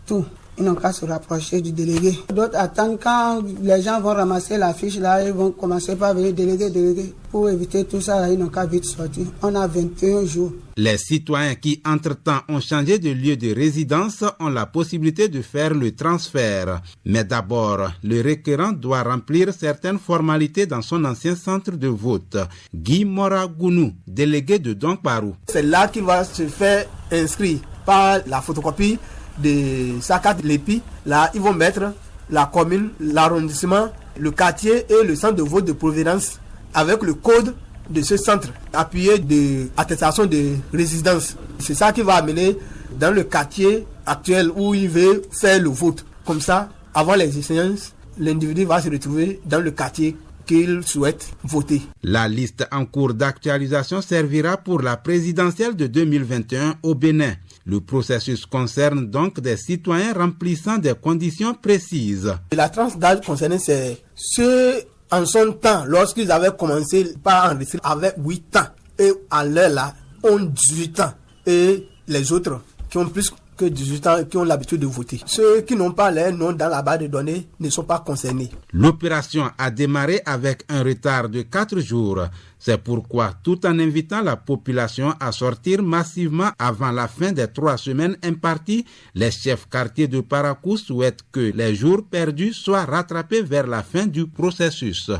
L: tout. Ils n'ont qu'à se rapprocher du délégué. D'autres attendent quand les gens vont ramasser la fiche là, ils vont commencer par venir délégué. Pour éviter tout ça, là, ils n'ont qu'à vite sortir. On a 21 jours.
K: Les citoyens qui, entre-temps, ont changé de lieu de résidence ont la possibilité de faire le transfert. Mais d'abord, le requérant doit remplir certaines formalités dans son ancien centre de vote. Guy Moragounou, délégué de Donkparou.
M: C'est là qu'il va se faire inscrire par la photocopie de sa carte l'EPI. Là, ils vont mettre la commune, l'arrondissement, le quartier et le centre de vote de provenance avec le code de ce centre, appuyé de attestation de résidence. C'est ça qui va amener dans le quartier actuel où il veut faire le vote. Comme ça, avant les échéances, l'individu va se retrouver dans le quartier qu'il souhaite voter.
K: La liste en cours d'actualisation servira pour la présidentielle de 2021 au Bénin. Le processus concerne donc des citoyens remplissant des conditions précises.
M: La tranche d'âge concernée, c'est ceux en son temps, lorsqu'ils avaient commencé par enregistrer avec 8 ans, et à l'heure là, ont 18 ans. Et les autres qui ont plus que 18 ans, qui ont l'habitude de voter. Ceux qui n'ont pas leur nom dans la base de données ne sont pas concernés.
K: L'opération a démarré avec un retard de 4 jours. C'est pourquoi, tout en invitant la population à sortir massivement avant la fin des 3 semaines imparties, les chefs quartiers de Parakou souhaitent que les jours perdus soient rattrapés vers la fin du processus.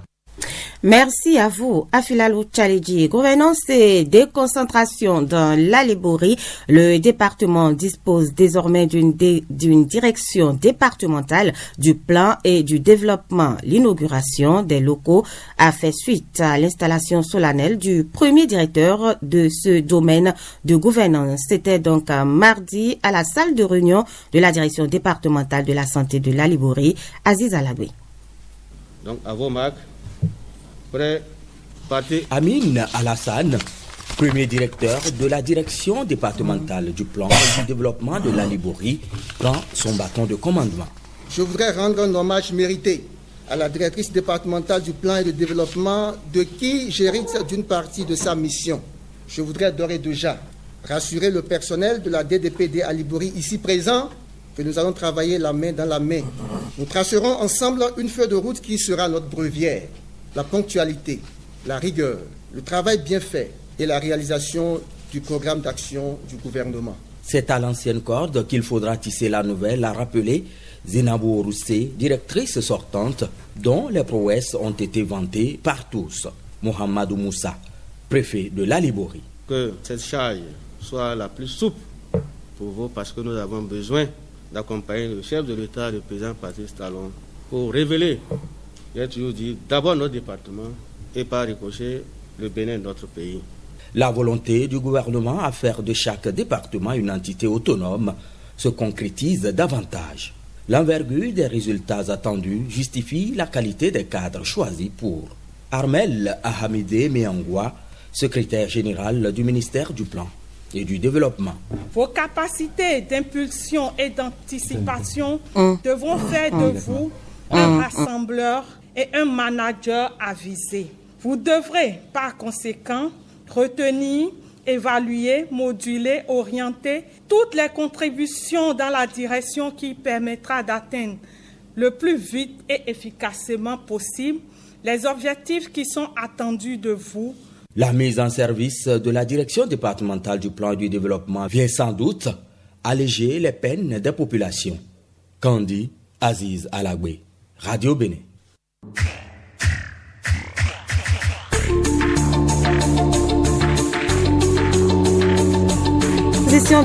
C: Merci à vous, Afilalo Tchalidji. Gouvernance et déconcentration dans l'Alibori. Le département dispose désormais d'une direction départementale du plan et du développement. L'inauguration des locaux a fait suite à l'installation solennelle du premier directeur de ce domaine de gouvernance. C'était donc mardi à la salle de réunion de la direction départementale de la santé de l'Alibori, Aziz Alagoui.
N: Donc, à vos marques. Prêt, parti.
O: Amine Alassane, premier directeur de la direction départementale du plan et du développement de l'Alibori, prend son bâton de commandement.
P: Je voudrais rendre un hommage mérité à la directrice départementale du plan et du développement, de qui j'hérite d'une partie de sa mission. je voudrais d'ores et déjà rassurer le personnel de la DDPD à Libouri ici présent que nous allons travailler la main dans la main. Nous tracerons ensemble une feuille de route qui sera notre brevière. La ponctualité, la rigueur, le travail bien fait et la réalisation du programme d'action du gouvernement.
O: C'est à l'ancienne corde qu'il faudra tisser la nouvelle, a rappelé Zinabou Roussé, directrice sortante, dont les prouesses ont été vantées par tous. Mohamedou Moussa, préfet de la Libouri.
N: Que cette charge soit la plus souple pour vous, parce que nous avons besoin d'accompagner le chef de l'État, le président Patrice Talon, pour révéler, j'ai toujours dit, d'abord notre département et par ricochet le Bénin de notre pays.
O: La volonté du gouvernement à faire de chaque département une entité autonome se concrétise davantage. L'envergure des résultats attendus justifie la qualité des cadres choisis pour Armel Ahamide Meangwa, secrétaire général du ministère du Plan et du Développement.
Q: Vos capacités d'impulsion et d'anticipation devront faire de vous un rassembleur et un manager avisé. Vous devrez, par conséquent, retenir, évaluer, moduler, orienter toutes les contributions dans la direction qui permettra d'atteindre le plus vite et efficacement possible les objectifs qui sont attendus de vous.
O: La mise en service de la direction départementale du plan et du développement vient sans doute alléger les peines des populations. Kandi Aziz Alagbe, Radio Bénin.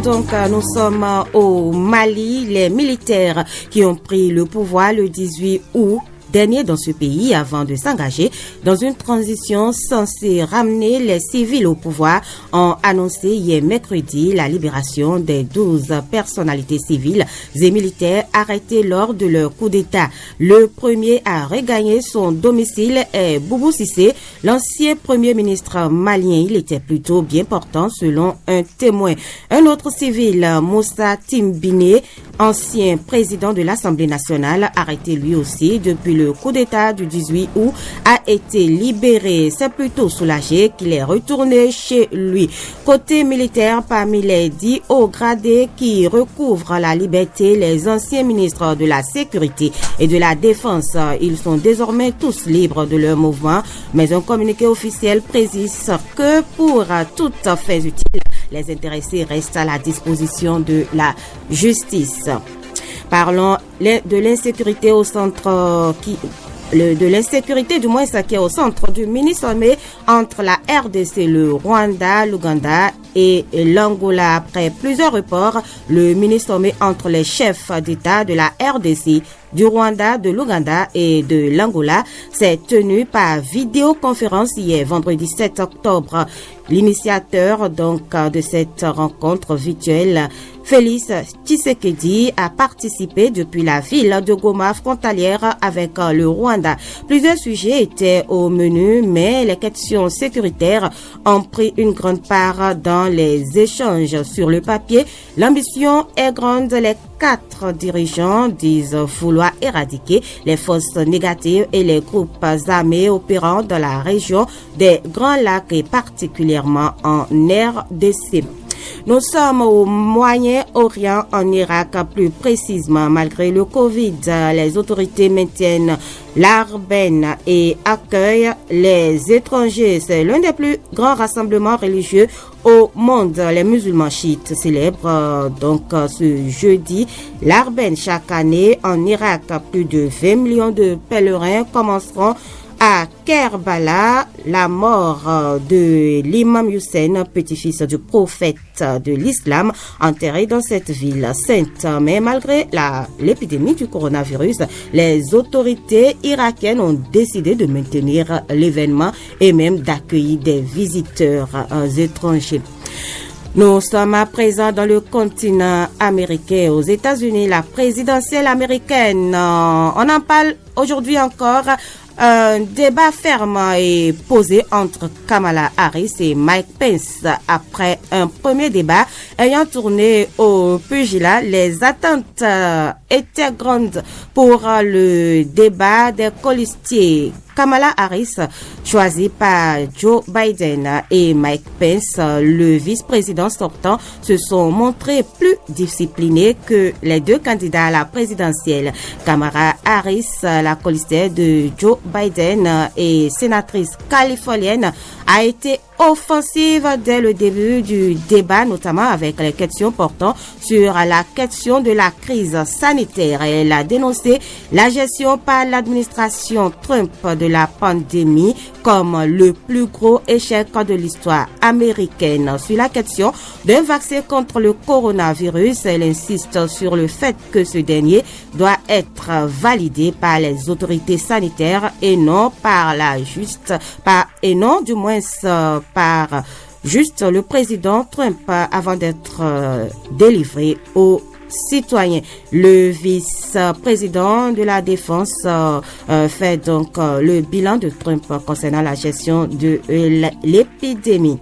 C: Donc, nous sommes au Mali. Les militaires qui ont pris le pouvoir le 18 août dernier dans ce pays avant de s'engager dans une transition censée ramener les civils au pouvoir ont annoncé hier mercredi la libération des 12 personnalités civiles et militaires arrêtés lors de leur coup d'État. Le premier à regagner son domicile est Boubou Cissé, l'ancien premier ministre malien. Il était plutôt bien portant selon un témoin. Un autre civil, Moussa Timbine, ancien président de l'Assemblée nationale, arrêté lui aussi depuis le coup d'État du 18 août, a été libéré. C'est plutôt soulagé qu'il est retourné chez lui. Côté militaire, parmi les 10 hauts gradés qui recouvrent la liberté, les anciens ministres de la Sécurité et de la Défense, ils sont désormais tous libres de leur mouvement, mais un communiqué officiel précise que pour toutes fins utiles, les intéressés restent à la disposition de la justice. Parlons de l'insécurité au centre de l'insécurité du moins qui est au centre du mini-sommet entre la RDC, le Rwanda, l'Ouganda et l'Angola. Après plusieurs reports, le mini-sommet entre les chefs d'État de la RDC, du Rwanda, de l'Ouganda et de l'Angola s'est tenu par vidéoconférence hier vendredi 7 octobre. L'initiateur de cette rencontre virtuelle, Félix Tshisekedi, a participé depuis la ville de Goma frontalière avec le Rwanda. Plusieurs sujets étaient au menu, mais les questions sécuritaires ont pris une grande part dans les échanges. Sur le papier, l'ambition est grande. Les 4 dirigeants disent vouloir éradiquer les forces négatives et les groupes armés opérant dans la région des Grands Lacs et particulièrement en RDC. Nous sommes au Moyen-Orient, en Irak plus précisément. Malgré le Covid, les autorités maintiennent l'Arben et accueillent les étrangers. C'est l'un des plus grands rassemblements religieux au monde. Les musulmans chiites célèbrent ce jeudi l'Arben chaque année. En Irak, plus de 20 millions de pèlerins commenceront à Kerbala, la mort de l'imam Hussein, petit-fils du prophète de l'islam, enterré dans cette ville sainte. Mais malgré l'épidémie du coronavirus, les autorités irakiennes ont décidé de maintenir l'événement et même d'accueillir des visiteurs étrangers. Nous sommes à présent dans le continent américain, aux États-Unis, la présidentielle américaine. On en parle aujourd'hui encore Un débat ferme est posé entre Kamala Harris et Mike Pence. Après un premier débat ayant tourné au pugilat, les attentes étaient grandes pour le débat des colistiers. Kamala Harris, choisie par Joe Biden, et Mike Pence, le vice-président sortant, se sont montrés plus disciplinés que les deux candidats à la présidentielle. Kamala Harris, la colistière de Joe Biden et sénatrice californienne, a été offensive dès le début du débat, notamment avec les questions portant sur la question de la crise sanitaire. Elle a dénoncé la gestion par l'administration Trump de la pandémie comme le plus gros échec de l'histoire américaine. Sur la question d'un vaccin contre le coronavirus, elle insiste sur le fait que ce dernier doit être validé par les autorités sanitaires et non par le président Trump avant d'être délivré aux citoyens. Le vice-président de la Défense fait donc le bilan de Trump concernant la gestion de l'épidémie.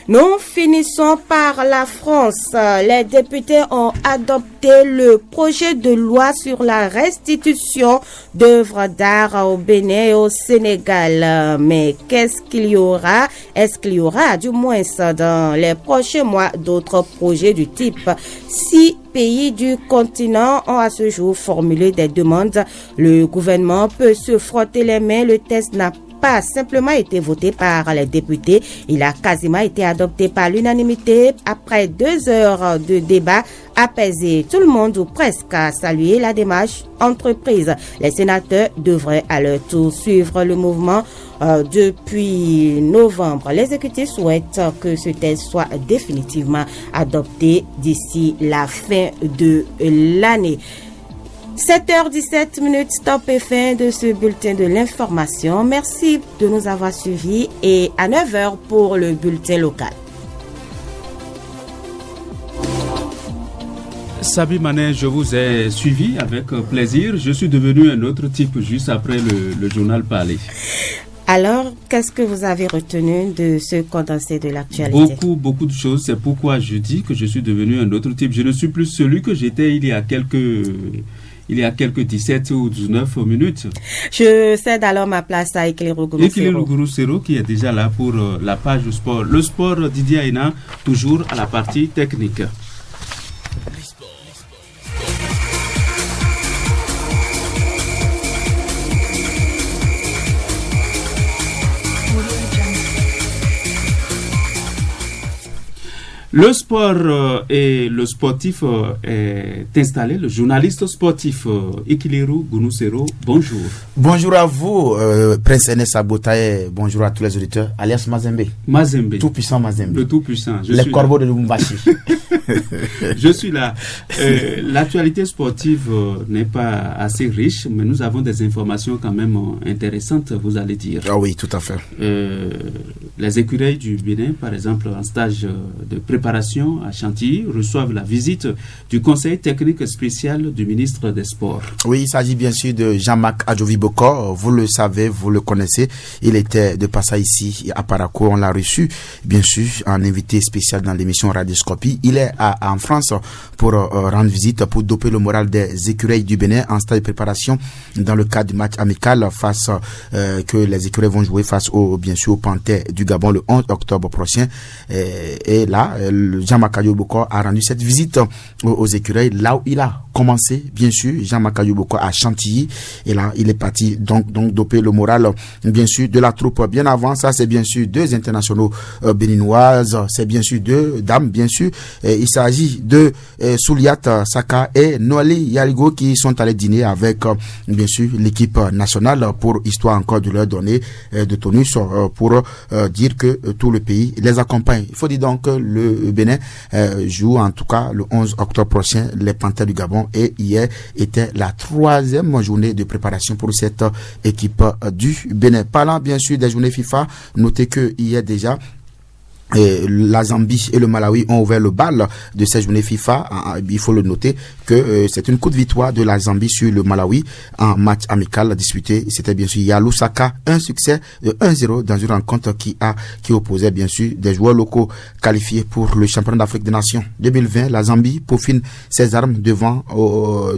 C: Nous finissons par la France. Les députés ont adopté le projet de loi sur la restitution d'œuvres d'art au Bénin et au Sénégal. Mais qu'est-ce qu'il y aura? Est-ce qu'il y aura, du moins dans les prochains mois, d'autres projets du type? 6 pays du continent ont à ce jour formulé des demandes. Le gouvernement peut se frotter les mains. Le texte n'a pas simplement été voté par les députés, il a quasiment été adopté par l'unanimité après 2 heures de débat apaisé. Tout le monde ou presque a salué la démarche entreprise. Les sénateurs devraient à leur tour suivre le mouvement depuis novembre. L'exécutif souhaite que ce texte soit définitivement adopté d'ici la fin de l'année. 7h17, stop et fin de ce bulletin de l'information. Merci de nous avoir suivis et à 9h pour le bulletin local.
B: Sabi Manin, je vous ai suivi avec plaisir. Je suis devenu un autre type juste après le journal parlé.
C: Alors, qu'est-ce que vous avez retenu de ce condensé de l'actualité?
B: Beaucoup de choses. C'est pourquoi je dis que je suis devenu un autre type. Je ne suis plus celui que j'étais il y a quelques 17 ou 19 minutes.
C: Je cède alors ma place à Ekilirou
B: Gouroussero qui est déjà là pour la page sport. Le sport, Didier Aina, toujours à la partie technique. Le sport et le sportif est installé. Le journaliste sportif Ekilirou Gouroussero, bonjour.
R: Bonjour à vous, Prince Enes Abotaye. Bonjour à tous les auditeurs. Alias Mazembe.
B: Mazembe.
R: Tout-puissant Mazembe.
B: Le tout-puissant.
R: Les corbeaux de Lubumbashi.
B: Je suis là. L'actualité sportive n'est pas assez riche, mais nous avons des informations quand même intéressantes, vous allez dire.
R: Ah oui, tout à fait.
B: Les écureuils du Bénin, par exemple, en stage de préparation à Chantilly, reçoivent la visite du conseil technique spécial du ministre des Sports.
R: Oui, il s'agit bien sûr de Jean-Marc Adjovi-Bokor. Vous le savez, vous le connaissez. Il était de passage ici à Parakou. On l'a reçu, bien sûr, en invité spécial dans l'émission Radioscopie. Il est en France pour rendre visite, pour doper le moral des écureuils du Bénin en stage de préparation dans le cadre du match amical que les écureuils vont jouer face bien sûr au Panthère du Gabon le 11 octobre prochain. Et là, Jean-Marc Adjovi-Bokor a rendu cette visite aux écureuils là où il a commencé, bien sûr, Jean-Marc Adjovi-Bokor à Chantilly. Et là, il est parti donc doper le moral, bien sûr, de la troupe. Bien avant ça, c'est bien sûr 2 internationaux béninoises, c'est bien sûr 2 dames, bien sûr. Il s'agit de Souliat Saka et Noali Yaligo qui sont allés dîner avec, bien sûr, l'équipe nationale pour histoire encore de leur donner de tonus pour dire que tout le pays les accompagne. Il faut dire donc que le Bénin joue en tout cas le 11 octobre prochain les Panthères du Gabon et hier était la 3e journée de préparation pour cette équipe du Bénin. Parlant bien sûr des journées FIFA, notez que hier déjà la Zambie et le Malawi ont ouvert le bal de cette journée FIFA. Il faut le noter que c'est une courte victoire de la Zambie sur le Malawi en match amical disputé. C'était bien sûr à Lusaka, un succès de 1-0 dans une rencontre qui opposait bien sûr des joueurs locaux qualifiés pour le championnat d'Afrique des Nations 2020. La Zambie peaufine ses armes devant aux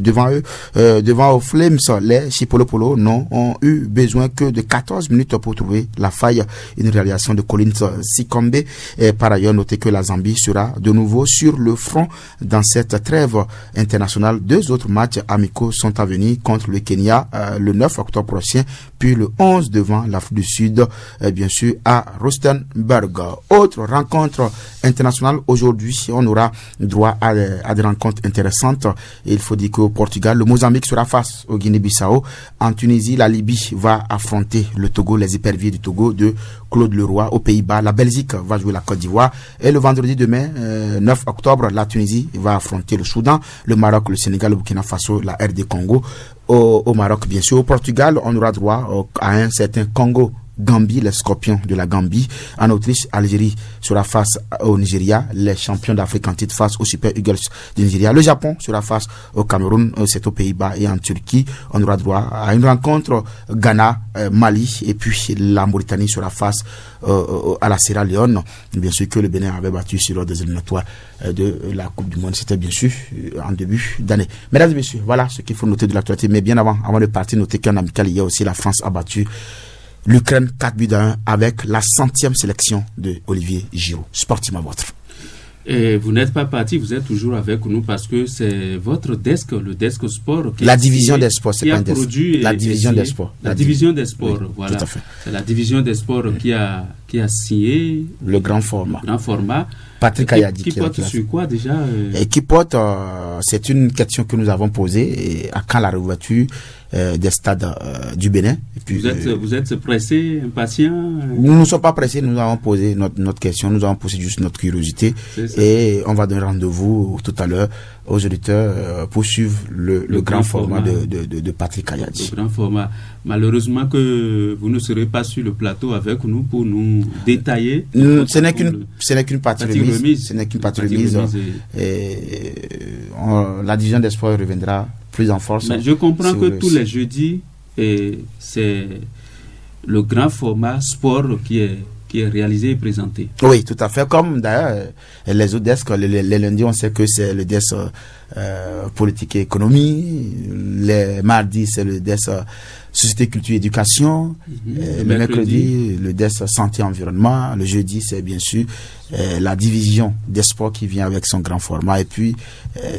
R: Flames. Les Chipolopolo n'ont eu besoin que de 14 minutes pour trouver la faille. Une réalisation de Collins Sikombe. Et par ailleurs, notez que la Zambie sera de nouveau sur le front dans cette trêve internationale. 2 autres matchs amicaux sont à venir contre le Kenya le 9 octobre prochain, puis le 11 devant l'Afrique du Sud, bien sûr à Rustenburg. Autre rencontre internationale aujourd'hui, on aura droit à des rencontres intéressantes. Et il faut dire qu'au Portugal, le Mozambique sera face au Guinée-Bissau. En Tunisie, la Libye va affronter le Togo, les éperviers du Togo de Claude Leroy. Aux Pays-Bas, la Belgique va jouer la Côte d'Ivoire. Et le vendredi demain, 9 octobre, la Tunisie va affronter le Soudan, le Maroc, le Sénégal, le Burkina Faso, la RD Congo. Au Maroc, bien sûr. Au Portugal, on aura droit à un certain Congo Gambie, les Scorpions de la Gambie. En Autriche, Algérie sera face au Nigeria, les champions d'Afrique en titre face aux Super Eagles du Nigeria. Le Japon sera face au Cameroun, c'est aux Pays-Bas. Et en Turquie, on aura droit à une rencontre Ghana, Mali, et puis la Mauritanie sera face à la Sierra Leone. Bien sûr que le Bénin avait battu sur des éliminatoires de la Coupe du Monde. C'était bien sûr en début d'année. Mesdames et messieurs, voilà ce qu'il faut noter de l'actualité. Mais bien avant de partir, notez qu'en amical, il y a aussi la France a battu l'Ukraine 4-1 avec la 100e sélection de Olivier Giroud. Sportivement votre.
B: Et vous n'êtes pas parti, vous êtes toujours avec nous parce que c'est votre desk, le desk sport.
R: La division des sports, c'est
B: pas
R: un desk.
B: La division des sports. La division des sports, voilà.
R: Tout à fait.
B: C'est la division des sports qui a signé
R: le grand format. Patrick Ayadi.
B: Qui porte sur quoi déjà
R: Et qui porte, c'est une question que nous avons posée et à quand la réouverture des stades du Bénin. Et puis,
B: vous êtes pressé, impatient
R: Nous ne sommes pas pressés, nous avons posé notre question, nous avons posé juste notre curiosité et on va donner rendez-vous tout à l'heure aux auditeurs pour suivre le grand format de Patrick Ayadi.
B: Le grand format. Malheureusement que vous ne serez pas sur le plateau avec nous pour nous détailler.
R: Ce n'est qu'une partie remise. Ce n'est qu'une partie remise. La division des sports reviendra plus en force.
B: Mais je comprends que tous les jeudis, c'est le grand format sport qui est réalisé et présenté.
R: Oui, tout à fait. Comme d'ailleurs les autres desks, les lundis, on sait que c'est le desk politique et économie. Les mardis, c'est le desk société, culture, éducation. Le mercredi, le desk santé, environnement. Le jeudi, c'est bien sûr la division des sports qui vient avec son grand format. Et puis,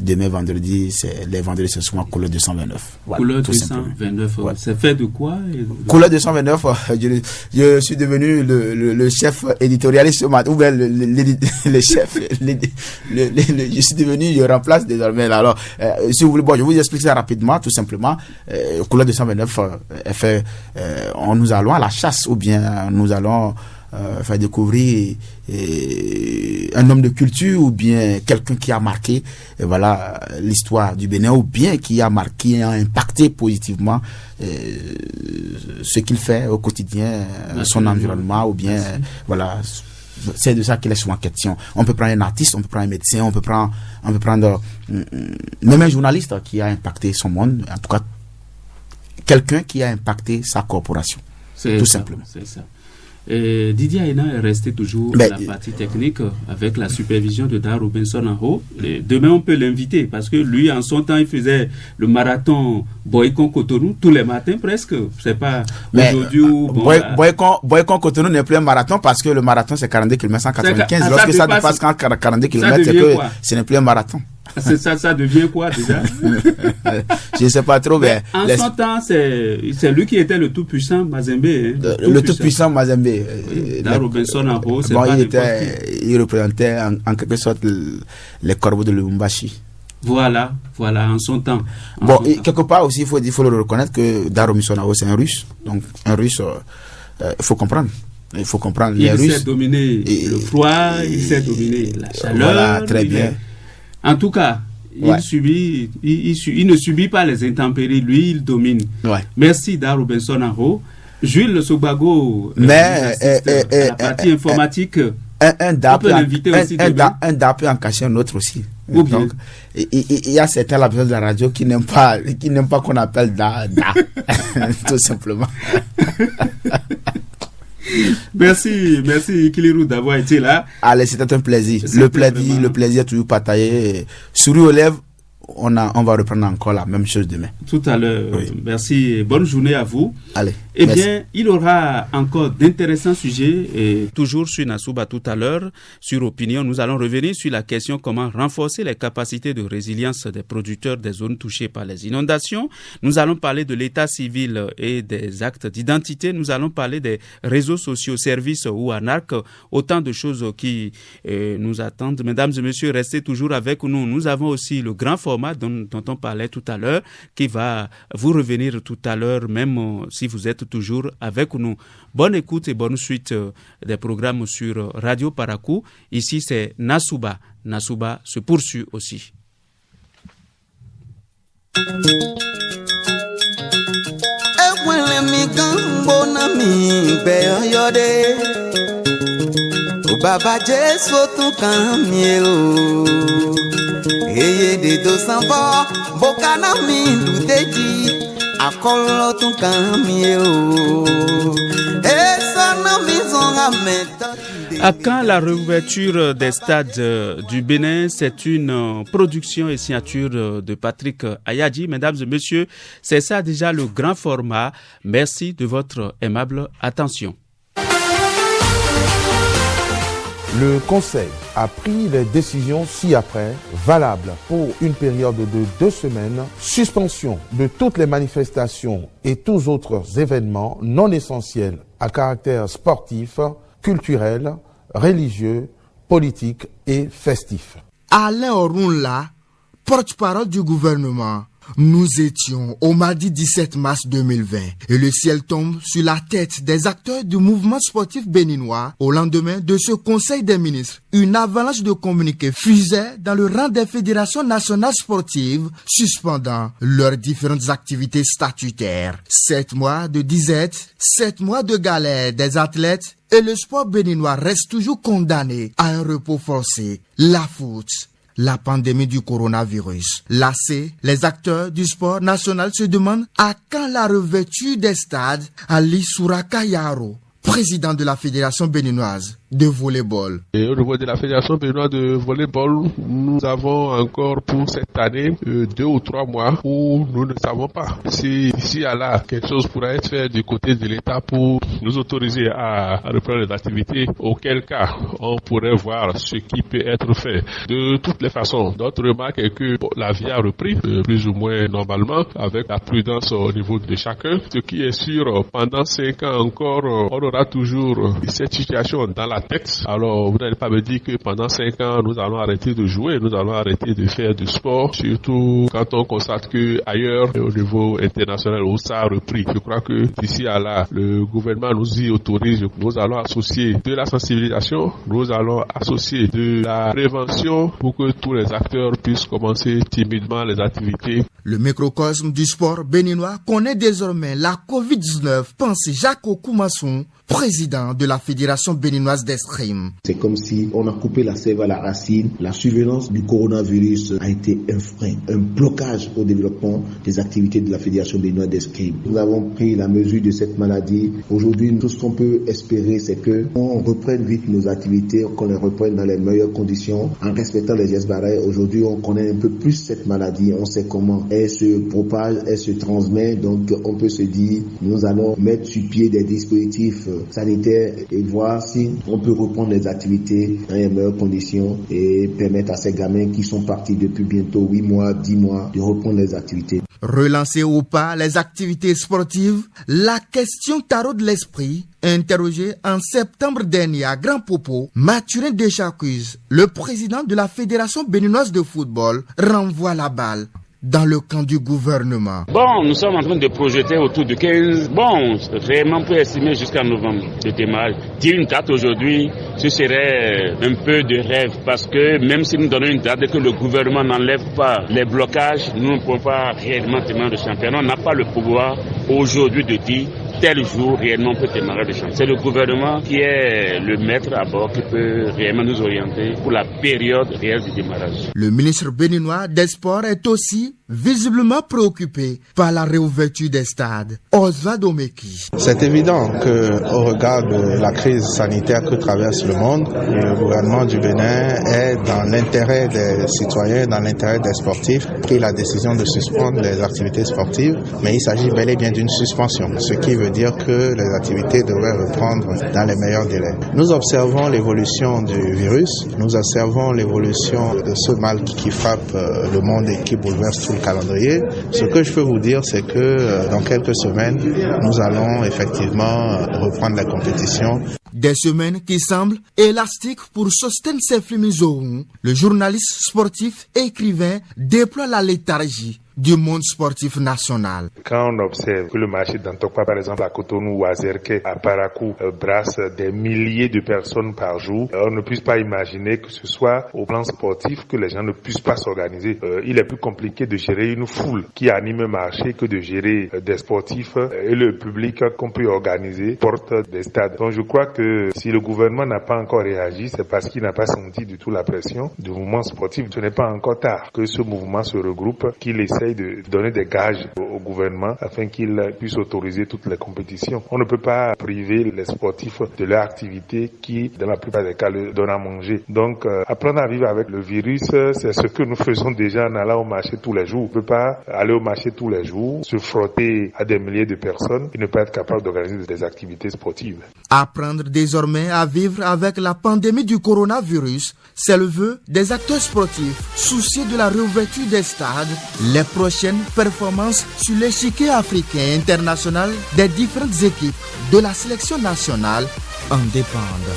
R: demain, vendredi, les vendredis, c'est souvent Couleur 229. Voilà,
B: Couleur 229, ouais. C'est fait de quoi
R: Couleur 229, je suis devenu le chef éditorialiste, ou bien le chef, je suis devenu, je remplace désormais. Alors, si vous voulez, je vous explique ça rapidement, tout simplement. Couleur 229 nous allons à la chasse, ou bien nous allons faire découvrir un homme de culture, ou bien quelqu'un qui a marqué l'histoire du Bénin, ou bien qui a impacté positivement ce qu'il fait au quotidien, son environnement, ou bien c'est de ça qu'il est souvent question. On peut prendre un artiste, on peut prendre un médecin, on peut prendre même un journaliste qui a impacté son monde, en tout cas quelqu'un qui a impacté sa corporation, tout simplement.
B: C'est ça. Et Didier Aina est resté toujours à la partie technique avec la supervision de Dar Robinson en haut. Et demain, on peut l'inviter parce que lui, en son temps, il faisait le marathon Boycon-Cotonou tous les matins presque. C'est pas aujourd'hui où...
R: Boycon-Cotonou n'est plus un marathon parce que le marathon, c'est 42 km 195. Lorsque ça dépasse 42 km, c'est que ce n'est plus un marathon.
B: Ça devient quoi déjà?
R: Je ne sais pas trop.
B: Mais en son temps, c'est lui qui était le tout-puissant Mazembe.
R: Le tout-puissant Mazembe.
B: Dar Robinson en haut,
R: il représentait en quelque sorte les corbeaux de Lubumbashi.
B: Voilà, en son temps.
R: Quelque part aussi, il faut le reconnaître que Dar Robinson en haut, c'est un Russe. Donc, un Russe, il faut comprendre. Il faut comprendre les Russes.
B: Il sait dominer le froid, il sait dominer la chaleur.
R: Voilà, très bien.
B: En tout cas, il ne subit pas les intempéries, lui, il domine. Merci Dar Robinson en haut. Jules Sogbago, à la partie informatique
R: un DA peut en cacher un autre aussi. Donc, il y a certains la personne de la radio qui n'aiment pas qu'on appelle DA, tout simplement.
B: Merci Kilirou d'avoir été là.
R: Allez, c'était un plaisir. Le plaisir toujours partagé. Souris aux lèvres. On va reprendre encore la même chose demain.
B: Tout à l'heure. Oui. Merci et bonne journée à vous.
R: Allez.
B: Bien, il y aura encore d'intéressants sujets et toujours sur Nassouba tout à l'heure. Sur Opinion, nous allons revenir sur la question comment renforcer les capacités de résilience des producteurs des zones touchées par les inondations. Nous allons parler de l'état civil et des actes d'identité. Nous allons parler des réseaux sociaux, services ou ANARC. Autant de choses qui nous attendent. Mesdames et messieurs, restez toujours avec nous. Nous avons aussi le grand format dont on parlait tout à l'heure, qui va vous revenir tout à l'heure, même si vous êtes toujours avec nous. Bonne écoute et bonne suite des programmes sur Radio Parakou. Ici, c'est Nassouba. Nassouba se poursuit aussi.
G: Baba Jesu tu kan mi o eye de do sanfo bokana mi duteji akolo tu kan mi o esana mi zonga meta.
B: À quand la réouverture des stades du Bénin? C'est une production et signature de Patrick Ayadji. Mesdames et messieurs, c'est ça déjà le grand format. Merci de votre aimable attention.
S: Le Conseil a pris les décisions ci-après valables pour une période de 2 semaines, suspension de toutes les manifestations et tous autres événements non essentiels à caractère sportif, culturel, religieux, politique et festif.
T: Alain Orunla, porte-parole du gouvernement. Nous étions au mardi 17 mars 2020 et le ciel tombe sur la tête des acteurs du mouvement sportif béninois au lendemain de ce conseil des ministres. Une avalanche de communiqués fusait dans le rang des fédérations nationales sportives suspendant leurs différentes activités statutaires. 7 mois de disette, 7 mois de galère des athlètes et le sport béninois reste toujours condamné à un repos forcé. La faute, la pandémie du coronavirus. Lassés, les acteurs du sport national se demandent à quand la réouverture des stades. Ali Souraka Yaro, président de la Fédération béninoise de volleyball.
U: Et au niveau de la Fédération béninoise de volleyball, nous avons encore pour cette année 2 ou 3 mois où nous ne savons pas si ici à là quelque chose pourrait être fait du côté de l'État pour nous autoriser à reprendre les activités, auquel cas on pourrait voir ce qui peut être fait. De toutes les façons, notre remarque est que la vie a repris plus ou moins normalement avec la prudence au niveau de chacun. Ce qui est sûr, pendant 5 ans encore, on aura toujours cette situation dans la tête. Alors, vous n'allez pas me dire que pendant 5 ans, nous allons arrêter de jouer, nous allons arrêter de faire du sport, surtout quand on constate que ailleurs, au niveau international, où ça a repris. Je crois que d'ici à là, le gouvernement nous y autorise. Nous allons associer de la sensibilisation, nous allons associer de la prévention pour que tous les acteurs puissent commencer timidement les activités.
T: Le microcosme du sport béninois connaît désormais la Covid-19, pense Jacques Okumasson, président de la Fédération béninoise d'escrime.
V: C'est comme si on a coupé la sève à la racine. La survenance du coronavirus a été un frein, un blocage au développement des activités de la Fédération béninoise d'escrime. Nous avons pris la mesure de cette maladie. Aujourd'hui, tout ce qu'on peut espérer, c'est qu'on reprenne vite nos activités, qu'on les reprenne dans les meilleures conditions, en respectant les gestes barrières. Aujourd'hui, on connaît un peu plus cette maladie. On sait comment elle se propage, elle se transmet. Donc, on peut se dire, nous allons mettre sur pied des dispositifs sanitaires et voir si on peut reprendre les activités dans les meilleures conditions et permettre à ces gamins qui sont partis depuis bientôt 8 mois, 10 mois de reprendre les activités.
T: Relancer ou pas les activités sportives, la question taraude l'esprit. Interrogé en septembre dernier à Grand Popo, Mathurin Deschacuse, le président de la Fédération béninoise de football, renvoie la balle dans le camp du gouvernement.
W: Bon, nous sommes en train de projeter autour de 15. Bon, vraiment, on peut estimer jusqu'à novembre de démarrage. Dire une date aujourd'hui, ce serait un peu de rêve parce que même si nous donnons une date et que le gouvernement n'enlève pas les blocages, nous ne pouvons pas réellement démarrer le championnat. On n'a pas le pouvoir aujourd'hui de dire tel jour réellement on peut démarrer le chantier. C'est le gouvernement qui est le maître à bord qui peut réellement nous orienter pour la période réelle du démarrage.
T: Le ministre béninois des Sports est aussi visiblement préoccupé par la réouverture des stades. Osvaldo Meki.
D: C'est évident qu'au regard de la crise sanitaire que traverse le monde, le gouvernement du Bénin est dans l'intérêt des citoyens, dans l'intérêt des sportifs, pris la décision de suspendre les activités sportives, mais il s'agit bel et bien d'une suspension, ce qui veut dire que les activités devraient reprendre dans les meilleurs délais. Nous observons l'évolution du virus, nous observons l'évolution de ce mal qui frappe le monde et qui bouleverse tout le calendrier. Ce que je peux vous dire, c'est que dans quelques semaines, nous allons effectivement reprendre la compétition.
T: Des semaines qui semblent élastiques pour Sosten Seflimi Zohou, le journaliste sportif et écrivain, déploie la léthargie du monde sportif national.
E: Quand on observe que le marché d'Antokpa, par exemple à Cotonou ou à Zerké, à Parakou, brasse des milliers de personnes par jour, on ne puisse pas imaginer que ce soit au plan sportif que les gens ne puissent pas s'organiser. Il est plus compliqué de gérer une foule qui anime un marché que de gérer des sportifs et le public qu'on peut organiser porte des stades. Donc je crois que si le gouvernement n'a pas encore réagi, c'est parce qu'il n'a pas senti du tout la pression du mouvement sportif. Ce n'est pas encore tard que ce mouvement se regroupe, qu'il essaye de donner des gages au gouvernement afin qu'il puisse autoriser toutes les compétitions. On ne peut pas priver les sportifs de leur activité qui, dans la plupart des cas, leur donne à manger. Donc, apprendre à vivre avec le virus, c'est ce que nous faisons déjà en allant au marché tous les jours. On ne peut pas aller au marché tous les jours, se frotter à des milliers de personnes et ne pas être capable d'organiser des activités sportives.
T: Apprendre désormais à vivre avec la pandémie du coronavirus, c'est le vœu des acteurs sportifs soucieux de la réouverture des stades. Les prochaines performances sur l'échiquier africain et international des différentes équipes de la sélection nationale en dépendent.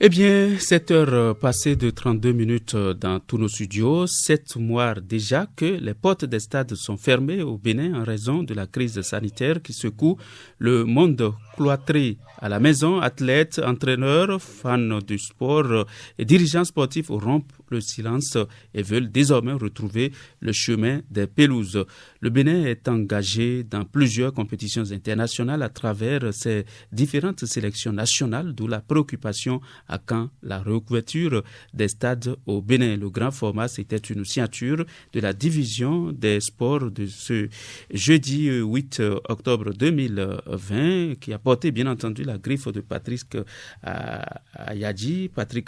B: Eh bien, 7 heures passées de 32 minutes dans tous nos studios, 7 mois déjà que les portes des stades sont fermées au Bénin en raison de la crise sanitaire qui secoue le monde cloîtré. À la maison, athlètes, entraîneurs, fans du sport et dirigeants sportifs rompent le silence et veulent désormais retrouver le chemin des pelouses. Le Bénin est engagé dans plusieurs compétitions internationales à travers ses différentes sélections nationales, d'où la préoccupation à quand la réouverture des stades au Bénin. Le grand format, c'était une signature de la division des sports de ce jeudi 8 octobre 2020 qui a porté bien entendu la griffe de Patrick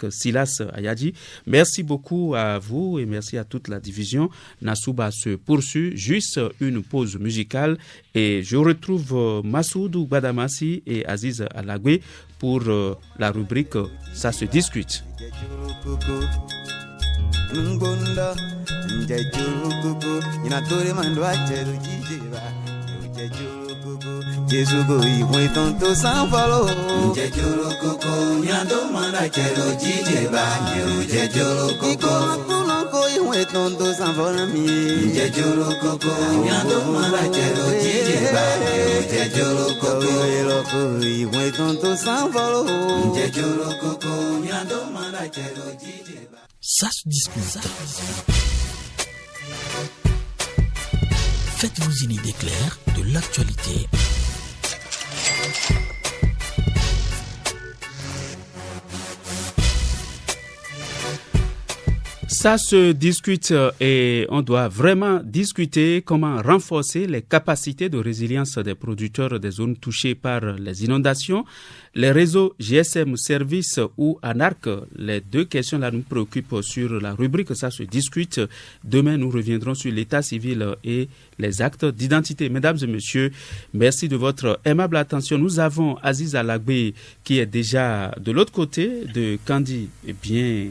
B: Silas Ayadji. Merci beaucoup à vous et merci à toute la division. Nassouba se poursuit, juste une pause musicale et je retrouve Massoudou Badamassi et Aziz Alagwe pour la rubrique Ça se discute.
G: Jesugo iwe tonto sanfalo Jejoro koko nyando manda chelo jijeba Jejoro koko Kulonko iwe tonto sanfalo mi Jejoro koko nyando manda chelo jijeba Jejoro koko iwe tonto sanfalo Jejoro koko nyando manda chelo jijeba.
A: Ça se discute. Faites-vous une idée claire de l'actualité.
B: Ça se discute et on doit vraiment discuter comment renforcer les capacités de résilience des producteurs des zones touchées par les inondations. Les réseaux GSM Service ou ANARC, les deux questions-là nous préoccupent sur la rubrique Ça se discute. Demain, nous reviendrons sur l'état civil et les actes d'identité. Mesdames et messieurs, merci de votre aimable attention. Nous avons Aziz Alagbe qui est déjà de l'autre côté de Kandi, bien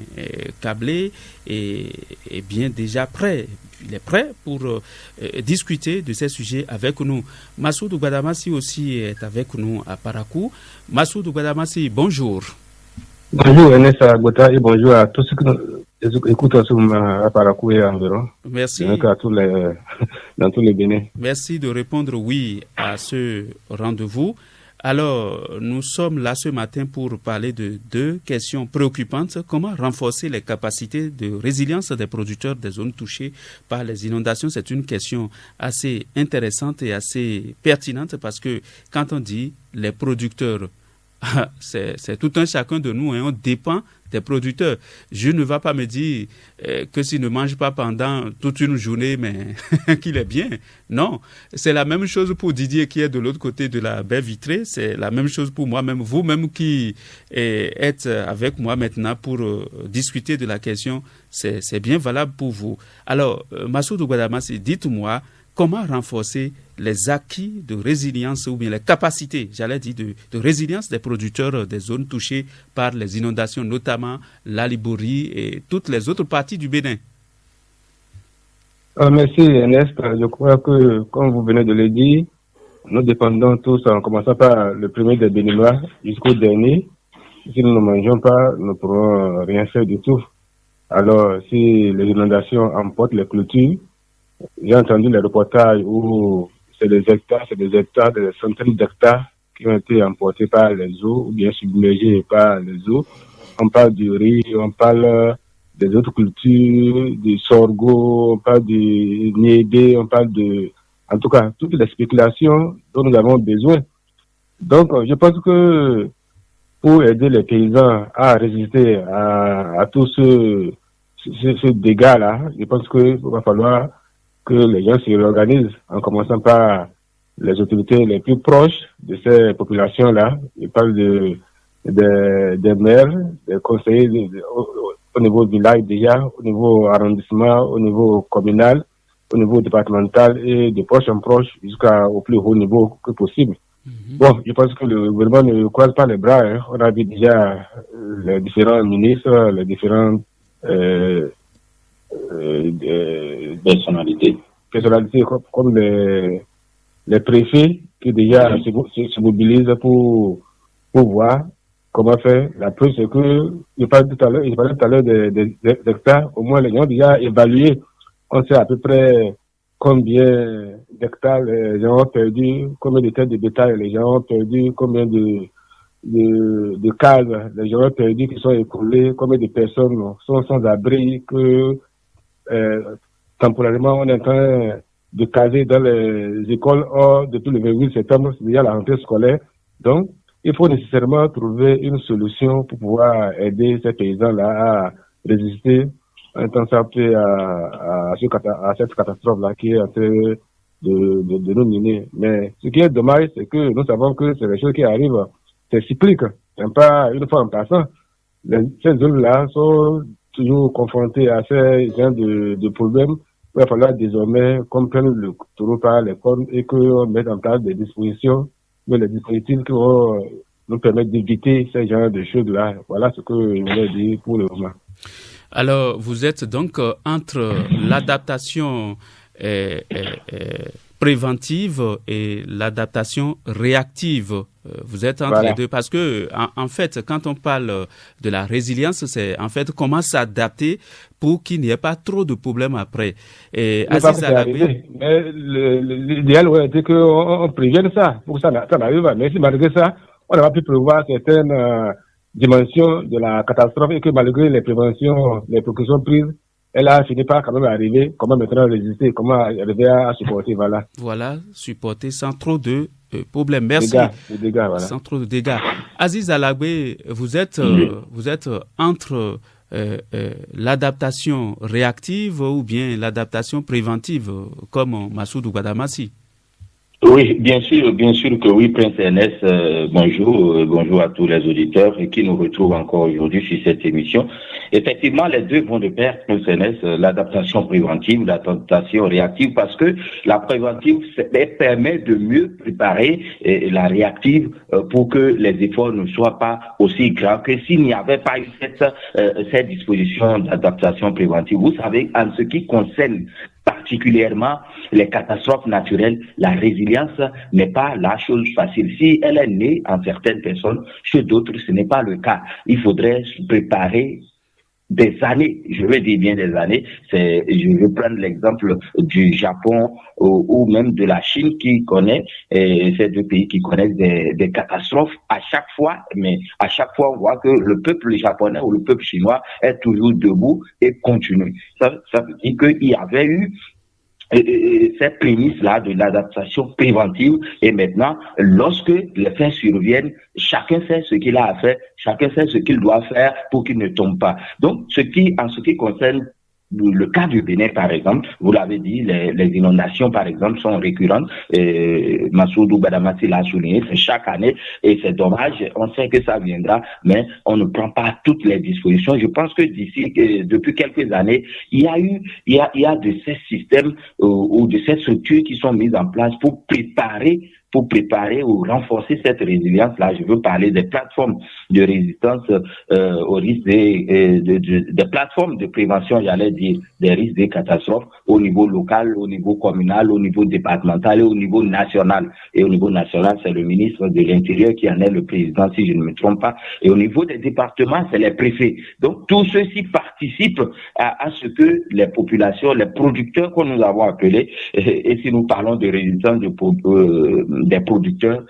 B: câblé et bien déjà prêt. Il est prêt pour discuter de ces sujets avec nous. Massoudou Badamassi aussi est avec nous à Parakou. Massoudou Badamassi, bonjour.
F: Bonjour Ernest Agota et bonjour à tous ceux qui écoutent à Parakou et environ.
B: Merci.
F: Donc à dans tous les Bénin.
B: Merci de répondre oui à ce rendez-vous. Alors, nous sommes là ce matin pour parler de 2 questions préoccupantes. Comment renforcer les capacités de résilience des producteurs des zones touchées par les inondations? C'est une question assez intéressante et assez pertinente parce que quand on dit les producteurs, c'est tout un chacun de nous, on dépend des producteurs. Je ne vais pas me dire que s'il ne mange pas pendant toute une journée, mais qu'il est bien. Non, c'est la même chose pour Didier qui est de l'autre côté de la baie vitrée. C'est la même chose pour moi-même, vous-même qui êtes avec moi maintenant pour discuter de la question. C'est bien valable pour vous. Alors, Massoudou Guadamassi, dites-moi, comment renforcer les acquis de résilience ou bien les capacités, j'allais dire, de résilience des producteurs des zones touchées par les inondations, notamment la Libori et toutes les autres parties du Bénin?
F: Merci Ernest. Je crois que, comme vous venez de le dire, nous dépendons tous, en commençant par le premier des Béninois jusqu'au dernier. Si nous ne mangeons pas, nous ne pourrons rien faire du tout. Alors, si les inondations emportent les clôtures, j'ai entendu les reportages où c'est des hectares, des centaines d'hectares qui ont été emportés par les eaux ou bien submergés par les eaux. On parle du riz, on parle des autres cultures, du sorgho, on parle du niébé, on parle en tout cas, toutes les spéculations dont nous avons besoin. Donc, je pense que pour aider les paysans à résister à tout ce dégât-là, je pense qu'il va falloir que les gens se réorganisent en commençant par les autorités les plus proches de ces populations-là. Je parle des maires, des conseillers au niveau village déjà, au niveau arrondissement, au niveau communal, au niveau départemental et de proche en proche jusqu'au plus haut niveau que possible. Bon, je pense que le gouvernement ne croise pas les bras. Hein. On a vu déjà les différents ministres, les différentes personnalités comme les préfets qui déjà se mobilisent pour voir comment faire. La preuve, c'est que, je parlais tout à l'heure des hectares, au moins les gens ont déjà évalué. On sait à peu près combien d'hectares les gens ont perdu, combien de têtes de bétail les gens ont perdu, combien de cases les gens ont perdu qui sont écoulées, combien de personnes sont sans abri, que temporairement on est en train de caser dans les écoles. Or, depuis le 28 septembre, c'est déjà la rentrée scolaire. Donc, il faut nécessairement trouver une solution pour pouvoir aider ces paysans-là à résister en temps sorti à cette catastrophe-là qui est en train de nous miner. Mais ce qui est dommage, c'est que nous savons que c'est des choses qui arrivent, c'est cyclique, c'est pas une fois en passant. Ces zones-là sont toujours confrontées à ces genre de problèmes. Il va falloir désormais qu'on prenne le taureau par les cornes et qu'on mette en place des dispositions, mais les dispositifs qui vont nous permettre d'éviter ces genres de choses-là. Voilà ce que je voulais dire pour le moment.
B: Alors, vous êtes donc entre l'adaptation préventive et l'adaptation réactive. Vous êtes entre les deux parce que, en fait, quand on parle de la résilience, c'est en fait comment s'adapter pour qu'il n'y ait pas trop de problèmes après. Et
F: Aziz Alagbe, mais l'idéal aurait été qu'on prévienne ça, pour que ça n'arrive pas. Mais si malgré ça, on n'a pas pu prévoir certaines dimensions de la catastrophe et que malgré les préventions, les précautions prises, elle a fini par quand même arriver. Comment maintenant résister? Comment arriver à supporter?
B: Voilà, supporter sans trop de problèmes. Merci.
F: Dégâts, voilà.
B: Sans trop de dégâts. Aziz Alagbe, vous êtes entre l'adaptation réactive ou bien l'adaptation préventive, comme Massoudou Guadamassi?
H: Oui, bien sûr que oui, Prince Ernest, bonjour à tous les auditeurs et qui nous retrouvent encore aujourd'hui sur cette émission. Effectivement, les deux vont de pair, Prince Ernest, l'adaptation préventive, l'adaptation réactive, parce que la préventive permet de mieux préparer la réactive pour que les efforts ne soient pas aussi graves que s'il n'y avait pas eu cette disposition d'adaptation préventive. Vous savez, en ce qui concerne particulièrement les catastrophes naturelles, la résilience n'est pas la chose facile. Si elle est née en certaines personnes, chez d'autres, ce n'est pas le cas. Il faudrait se préparer des années, je veux dire bien des années. Je veux prendre l'exemple du Japon ou même de la Chine qui connaît, ces deux pays qui connaissent des catastrophes à chaque fois, mais à chaque fois on voit que le peuple japonais ou le peuple chinois est toujours debout et continue. Ça veut dire qu'il y avait eu cette prémisse-là de l'adaptation préventive, et maintenant, lorsque les faits surviennent, chacun sait ce qu'il a à faire, chacun sait ce qu'il doit faire pour qu'il ne tombe pas. Donc, en ce qui concerne le cas du Bénin, par exemple, vous l'avez dit, les inondations, par exemple, sont récurrentes. Massoudou Badamassi l'a souligné, c'est chaque année, et c'est dommage. On sait que ça viendra, mais on ne prend pas toutes les dispositions. Je pense que depuis quelques années, il y a de ces systèmes ou de ces structures qui sont mises en place pour préparer ou renforcer cette résilience-là. Je veux parler des plateformes de résistance au risque des plateformes de prévention, j'allais dire, des risques des catastrophes au niveau local, au niveau communal, au niveau départemental et au niveau national. Et au niveau national, c'est le ministre de l'Intérieur qui en est le président, si je ne me trompe pas. Et au niveau des départements, c'est les préfets. Donc, tout ceci participe à ce que les populations, les producteurs que nous avons appelés, et si nous parlons de résistance des producteurs,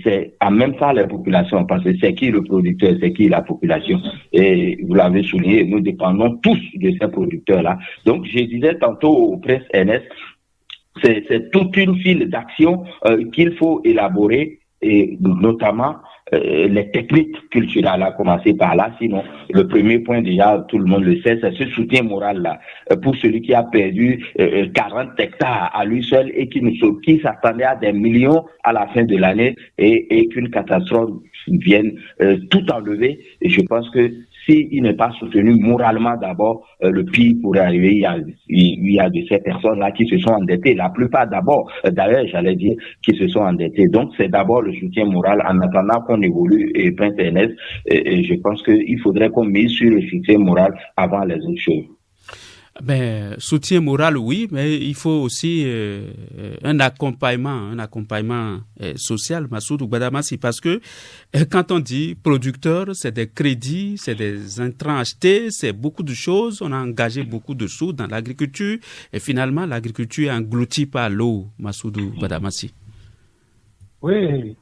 H: c'est en même temps les populations, parce que c'est qui le producteur, c'est qui la population. Et vous l'avez souligné, nous dépendons tous de ces producteurs-là. Donc, je disais tantôt au presse NS, c'est toute une file d'action qu'il faut élaborer, et notamment les techniques culturelles, à commencer par là. Sinon, le premier point, déjà, tout le monde le sait, c'est ce soutien moral-là. Pour celui qui a perdu 40 hectares à lui seul et qui s'attendait à des millions à la fin de l'année et qu'une catastrophe vienne tout enlever. Et je pense que s'il n'est pas soutenu moralement d'abord, le pire pourrait arriver. Il y a de ces personnes-là qui se sont endettées. La plupart d'ailleurs, j'allais dire, qui se sont endettées. Donc, c'est d'abord le soutien moral en attendant qu'on évolue, et Prince Ernest, et je pense qu'il faudrait qu'on mise sur le soutien moral avant les autres choses.
B: Soutien moral, oui, mais il faut aussi un accompagnement social, Massoudou Badamassi, parce que quand on dit producteur, c'est des crédits, c'est des intrants achetés, c'est beaucoup de choses. On a engagé beaucoup de sous dans l'agriculture et finalement l'agriculture est engloutie par l'eau, Massoudou Badamassi.
F: Oui.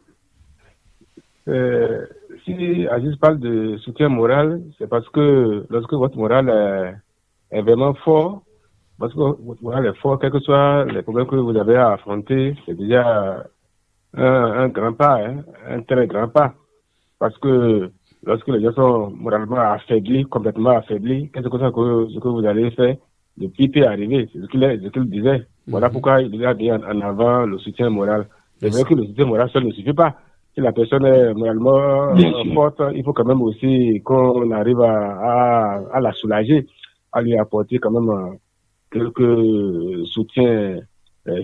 F: Si Aziz parle de soutien moral, c'est parce que lorsque votre moral est vraiment fort, parce que votre moral est fort, quels que soient les problèmes que vous avez à affronter, c'est déjà un grand pas, un très grand pas. Parce que lorsque les gens sont moralement affaiblis, complètement affaiblis, qu'est-ce que vous allez faire? Le pire peut arriver, c'est ce qu'il disait. Voilà pourquoi il a mis en avant le soutien moral. C'est vrai que le soutien moral seul ne suffit pas. Si la personne est moralement forte, il faut quand même aussi qu'on arrive à la soulager, à lui apporter quand même quelques soutiens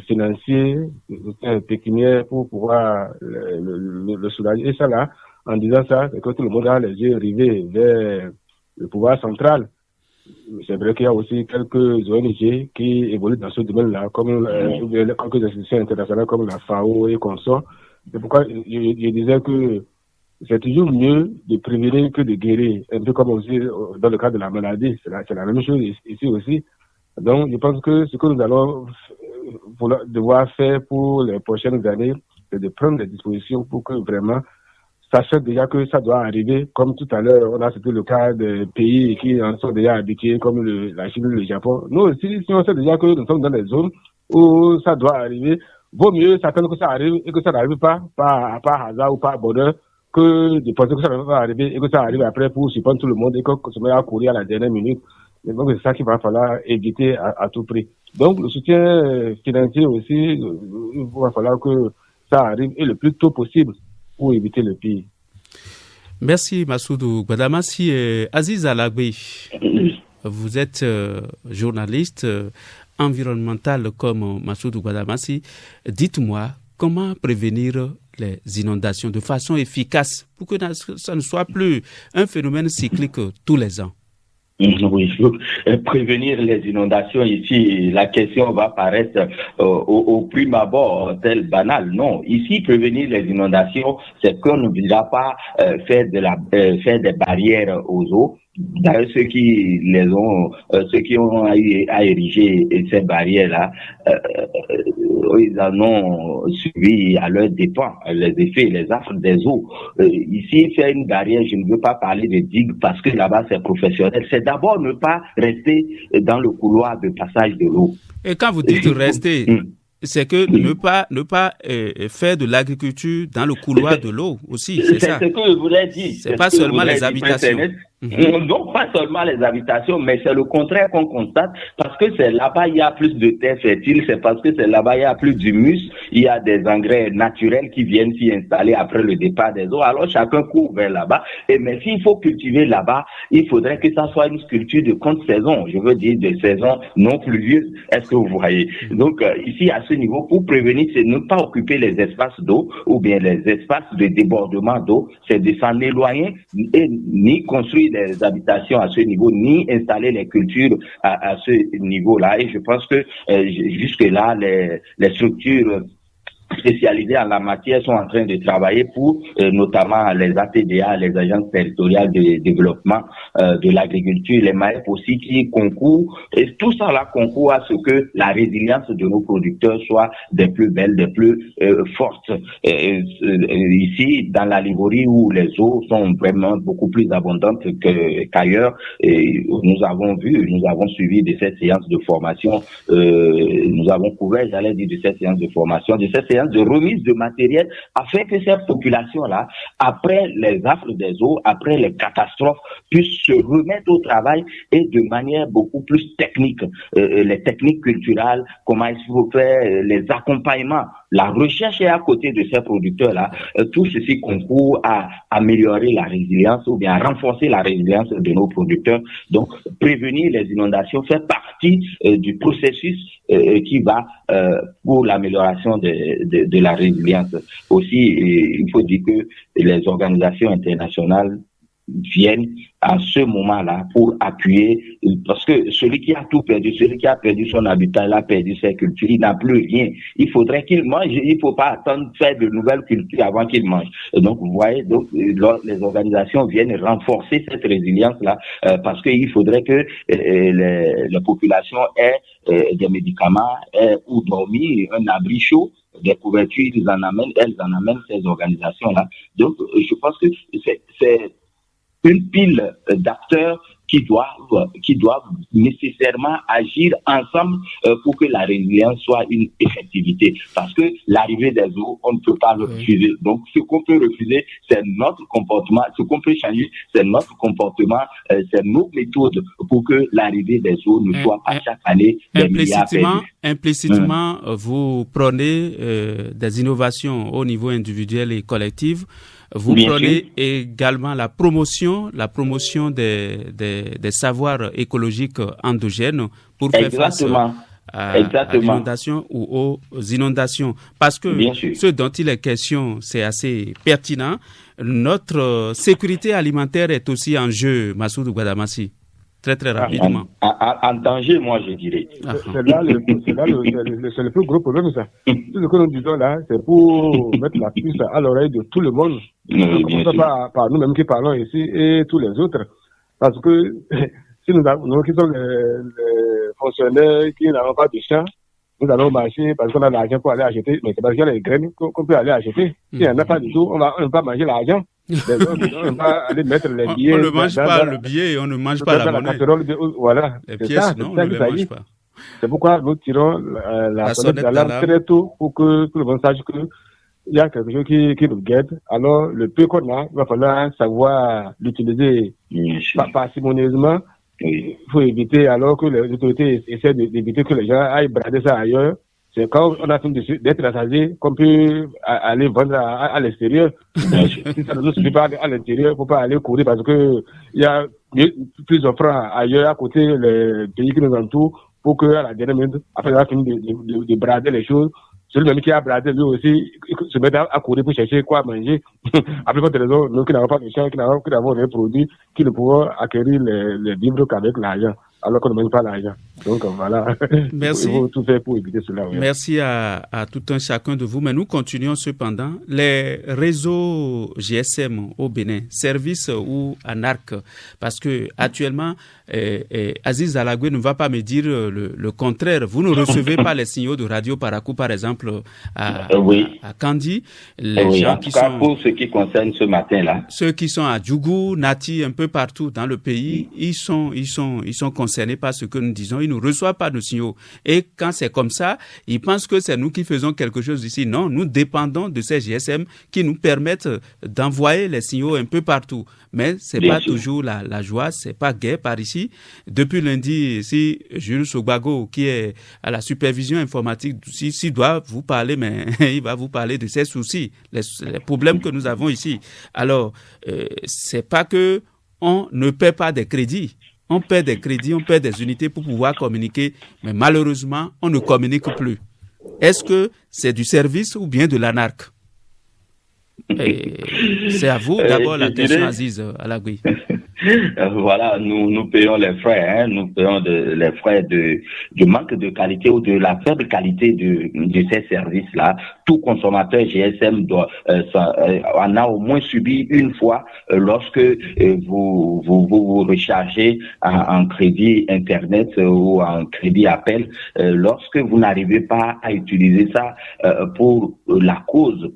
F: financiers, soutiens pécuniaires pour pouvoir le soulager. Et ça là, en disant ça, c'est que tout le monde a les yeux rivés vers le pouvoir central. C'est vrai qu'il y a aussi quelques ONG qui évoluent dans ce domaine-là, comme quelques institutions internationales comme la FAO et consorts. C'est pourquoi je disais que c'est toujours mieux de prévenir que de guérir, un peu comme aussi dans le cas de la maladie. C'est la même chose ici aussi. Donc, je pense que ce que nous allons devoir faire pour les prochaines années, c'est de prendre des dispositions pour que vraiment, sachant déjà que ça doit arriver, comme tout à l'heure, on a cité le cas des pays qui en sont déjà habitués, comme la Chine, le Japon. Nous aussi, si on sait déjà que nous sommes dans des zones où ça doit arriver, vaut mieux s'attendre que ça arrive et que ça n'arrive pas par hasard ou par bonheur, que de penser que ça ne va pas arriver et que ça arrive après pour surprendre tout le monde et qu'on se met à courir à la dernière minute. Et donc, c'est ça qu'il va falloir éviter à tout prix. Donc, le soutien financier aussi, il va falloir que ça arrive et le plus tôt possible pour éviter le pire.
B: Merci Massoudou Badamassi. Aziz Alagbe, vous êtes journaliste environnemental comme Massoudou Badamassi. Dites-moi, comment prévenir les inondations de façon efficace pour que ça ne soit plus un phénomène cyclique tous les ans?
H: Oui, prévenir les inondations ici, la question va paraître au prime abord tel banal. Non, ici prévenir les inondations, c'est qu'on ne voudra pas faire des barrières aux eaux, D'ailleurs, ceux qui ont eu à ériger ces barrières-là, ils en ont subi à leurs dépens les effets, les affres des eaux. Ici, faire une barrière, je ne veux pas parler de digue parce que là-bas c'est professionnel. C'est d'abord ne pas rester dans le couloir de passage de l'eau.
B: Et quand vous dites rester, c'est que ne pas faire de l'agriculture dans le couloir de l'eau aussi, c'est ça.
H: C'est ce que je voulais dire.
B: C'est pas seulement les habitations.
H: Non, pas seulement les habitations, mais c'est le contraire qu'on constate, parce que c'est là-bas il y a plus de terres fertiles, c'est parce que c'est là-bas il y a plus d'humus, il y a des engrais naturels qui viennent s'y installer après le départ des eaux, alors chacun court vers là-bas. Mais s'il faut cultiver là-bas, il faudrait que ça soit une culture de contre-saison, je veux dire de saison non pluvieuse. Est-ce que vous voyez? Donc ici à ce niveau, pour prévenir, c'est ne pas occuper les espaces d'eau ou bien les espaces de débordement d'eau, c'est de s'en éloigner et ni construire des habitations à ce niveau, ni installer les cultures à ce niveau-là. Et je pense que jusque-là, les structures spécialisés en la matière sont en train de travailler pour notamment les ATDA, les agences territoriales de développement de l'agriculture, les MAEP aussi qui concourent, et tout ça là concourt à ce que la résilience de nos producteurs soit des plus belles, des plus fortes. Ici, dans la Livorie où les eaux sont vraiment beaucoup plus abondantes qu'ailleurs, nous avons suivi de cette séance de formation, nous avons couvert, de cette séance de formation, de cette séance de remise de matériel afin que cette population-là, après les affres des eaux, après les catastrophes, puisse se remettre au travail et de manière beaucoup plus technique. Les techniques culturelles, comment il faut faire, les accompagnements, la recherche est à côté de ces producteurs-là. Tout ceci concourt à améliorer la résilience ou bien à renforcer la résilience de nos producteurs. Donc, prévenir les inondations fait partie du processus qui va pour l'amélioration de la résilience. Aussi, il faut dire que les organisations internationales viennent à ce moment-là pour appuyer, parce que celui qui a tout perdu, celui qui a perdu son habitat, il a perdu ses cultures, il n'a plus rien. Il faudrait qu'il mange, il ne faut pas attendre de faire de nouvelles cultures avant qu'il mange. Donc, vous voyez, donc, les organisations viennent renforcer cette résilience-là, parce qu'il faudrait que la population ait des médicaments, ou dormir, un abri chaud, des couvertures, elles en amènent ces organisations-là. Donc, je pense que c'est une pile d'acteurs qui doivent nécessairement agir ensemble pour que la résilience soit une effectivité. Parce que l'arrivée des eaux, on ne peut pas le refuser. Donc, ce qu'on peut refuser, c'est notre comportement. Ce qu'on peut changer, c'est notre comportement, c'est nos méthodes pour que l'arrivée des eaux ne soit pas chaque année des milliards perdus.
B: Implicitement, vous prenez des innovations au niveau individuel et collectif. Vous prenez également la promotion des savoirs écologiques endogènes pour faire face à l'inondation ou aux inondations. Parce que ce dont il est question, c'est assez pertinent. Notre sécurité alimentaire est aussi en jeu, Massoudou Guadamassi. Très rapidement.
H: En danger, moi, je dirais.
F: C'est là le plus gros problème, ça. Tout ce que nous disons là, c'est pour mettre la puce à l'oreille de tout le monde. Pas par nous-mêmes qui parlons ici et tous les autres. Parce que si nous qui sommes les fonctionnaires qui n'avons pas de champ, nous allons marcher parce qu'on a l'argent pour aller acheter, mais c'est parce qu'il y a les graines qu'on peut aller acheter. S'il n'y en a pas du tout, on ne va pas manger l'argent. On va aller mettre les billets.
B: On ne mange pas le billet et on ne mange pas la monnaie.
F: Voilà.
B: Les pièces, non, on ne les mange pas.
F: C'est pourquoi nous tirons la sonnette d'alarme très tôt pour que tout le monde sache qu'il y a quelque chose qui nous guette. Alors, le peu qu'on a, il va falloir savoir l'utiliser parcimonieusement. Il faut éviter, alors que les autorités essaient d'éviter que les gens aillent brader ça ailleurs. C'est quand on a fini d'être rassasié qu'on peut aller vendre à l'extérieur. Si ça ne nous suffit pas à l'intérieur, il ne faut pas aller courir parce que il y a plus offrant ailleurs à côté les pays qui nous entourent pour qu'à la dernière minute, après avoir fini de brader les choses, celui même qui a bradé lui aussi se met à courir pour chercher quoi manger. Après votre raison, nous qui n'avons pas de champs, qui n'avons rien produit, qui ne pourront acquérir les vivres qu'avec l'argent. alors qu'on ne met pas l'argent. Donc voilà,
B: merci.
F: Il faut tout faire pour éviter cela. Oui.
B: Merci à tout un chacun de vous, mais nous continuons cependant. Les réseaux GSM au Bénin, service ou anarque, parce que actuellement, Aziz Alagwe ne va pas me dire le contraire. Vous ne recevez pas les signaux de Radio Parakou, par exemple, à Kandi. Les gens
H: en tout cas, pour ce qui concerne ce matin-là.
B: Ceux qui sont à Djougou, Nati, un peu partout dans le pays, ils sont concernés par ce que nous disons. Ils ne reçoivent pas de signaux. Et quand c'est comme ça, ils pensent que c'est nous qui faisons quelque chose ici. Non, nous dépendons de ces GSM qui nous permettent d'envoyer les signaux un peu partout. Mais c'est pas toujours la joie, c'est pas gai par ici. Depuis lundi, si Jules Sogbago, qui est à la supervision informatique, s'il doit vous parler, mais il va vous parler de ses soucis, les problèmes que nous avons ici. Alors, c'est pas que on ne paie pas des crédits. On paie des crédits, on paie des unités pour pouvoir communiquer, mais malheureusement, on ne communique plus. Est-ce que c'est du service ou bien de l'anarque? C'est à vous d'abord la question, Aziz Alagwe.
H: Voilà, nous payons les frais, nous payons les frais du manque de qualité ou de la faible qualité de ces services-là. Tout consommateur GSM en a au moins subi une fois lorsque vous rechargez en crédit Internet ou en crédit appel, lorsque vous n'arrivez pas à utiliser ça pour la cause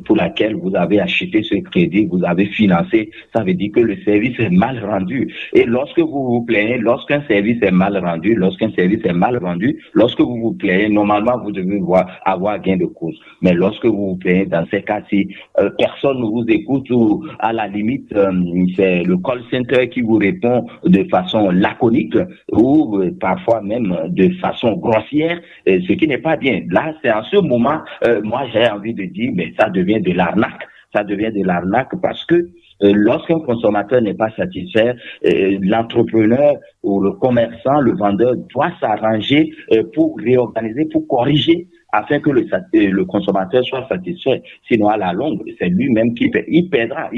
H: pour laquelle vous avez acheté ce crédit, vous avez financé, ça veut dire que le service est mal rendu. Et lorsque vous vous plaignez, lorsqu'un service est mal rendu, lorsque vous vous plaignez, normalement vous devez avoir gain de cause. Mais lorsque vous vous plaignez, dans ces cas-ci, personne ne vous écoute ou à la limite, c'est le call center qui vous répond de façon laconique ou parfois même de façon grossière, ce qui n'est pas bien. Là, c'est en ce moment, moi j'ai envie de dire, mais ça devient de l'arnaque. Ça devient de l'arnaque parce que lorsqu'un consommateur n'est pas satisfait, l'entrepreneur ou le commerçant, le vendeur doit s'arranger pour réorganiser, pour corriger, afin que le consommateur soit satisfait. Sinon, à la longue, c'est lui-même qui paie. Il perdra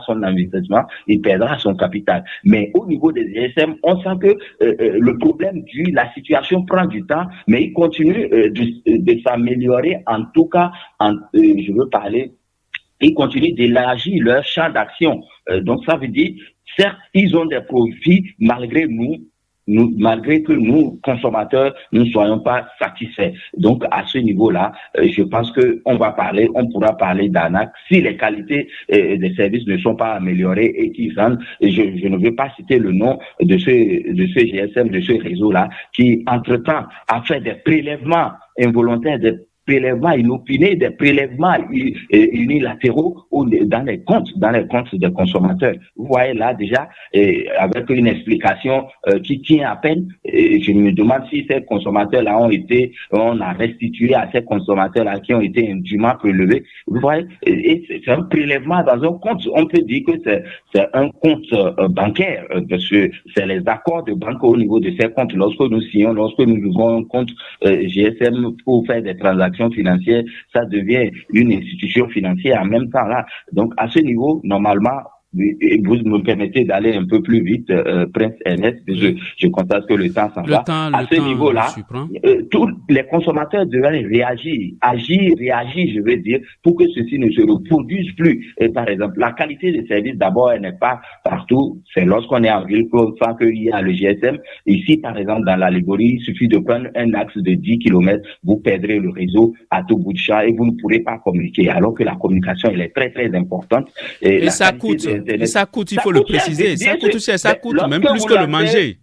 H: son investissement, il perdra son capital. Mais au niveau des GSM, on sent que le problème la situation prend du temps, mais il continue de s'améliorer. En tout cas, je veux parler, ils continuent d'élargir leur champ d'action. Donc ça veut dire, certes, ils ont des profits malgré que nous, consommateurs, nous ne soyons pas satisfaits. Donc, à ce niveau-là, je pense on pourra parler d'arnaque si les qualités des services ne sont pas améliorées et qu'ils rendent, je ne veux pas citer le nom de ce GSM, de ce réseau-là, qui, entre-temps, a fait des prélèvements involontaires, des prélèvements inopinés, des prélèvements unilatéraux dans les comptes des consommateurs. Vous voyez là déjà, avec une explication qui tient à peine, je me demande si ces consommateurs-là on a restitué à ces consommateurs-là qui ont été indûment prélevés. Vous voyez, c'est un prélèvement dans un compte. On peut dire que c'est un compte bancaire, parce que c'est les accords de banque au niveau de ces comptes. Lorsque nous ouvrons un compte GSM pour faire des transactions financières, ça devient une institution financière en même temps là. Donc à ce niveau, normalement, vous me permettez d'aller un peu plus vite, Prince Ernest, je constate que le temps s'en va. À ce niveau-là, tous les consommateurs devraient réagir, je veux dire, pour que ceci ne se reproduise plus. Et par exemple, la qualité des services, d'abord, elle n'est pas partout. C'est lorsqu'on est en ville qu'on sent qu'il y a le GSM. Ici, par exemple, dans l'allégorie, il suffit de prendre un axe de 10 km, vous perdrez le réseau à tout bout de champ et vous ne pourrez pas communiquer. Alors que la communication, elle est très, très importante.
B: Et ça coûte. Et ça coûte, il faut le préciser. Ça coûte cher, ça coûte même plus que le manger.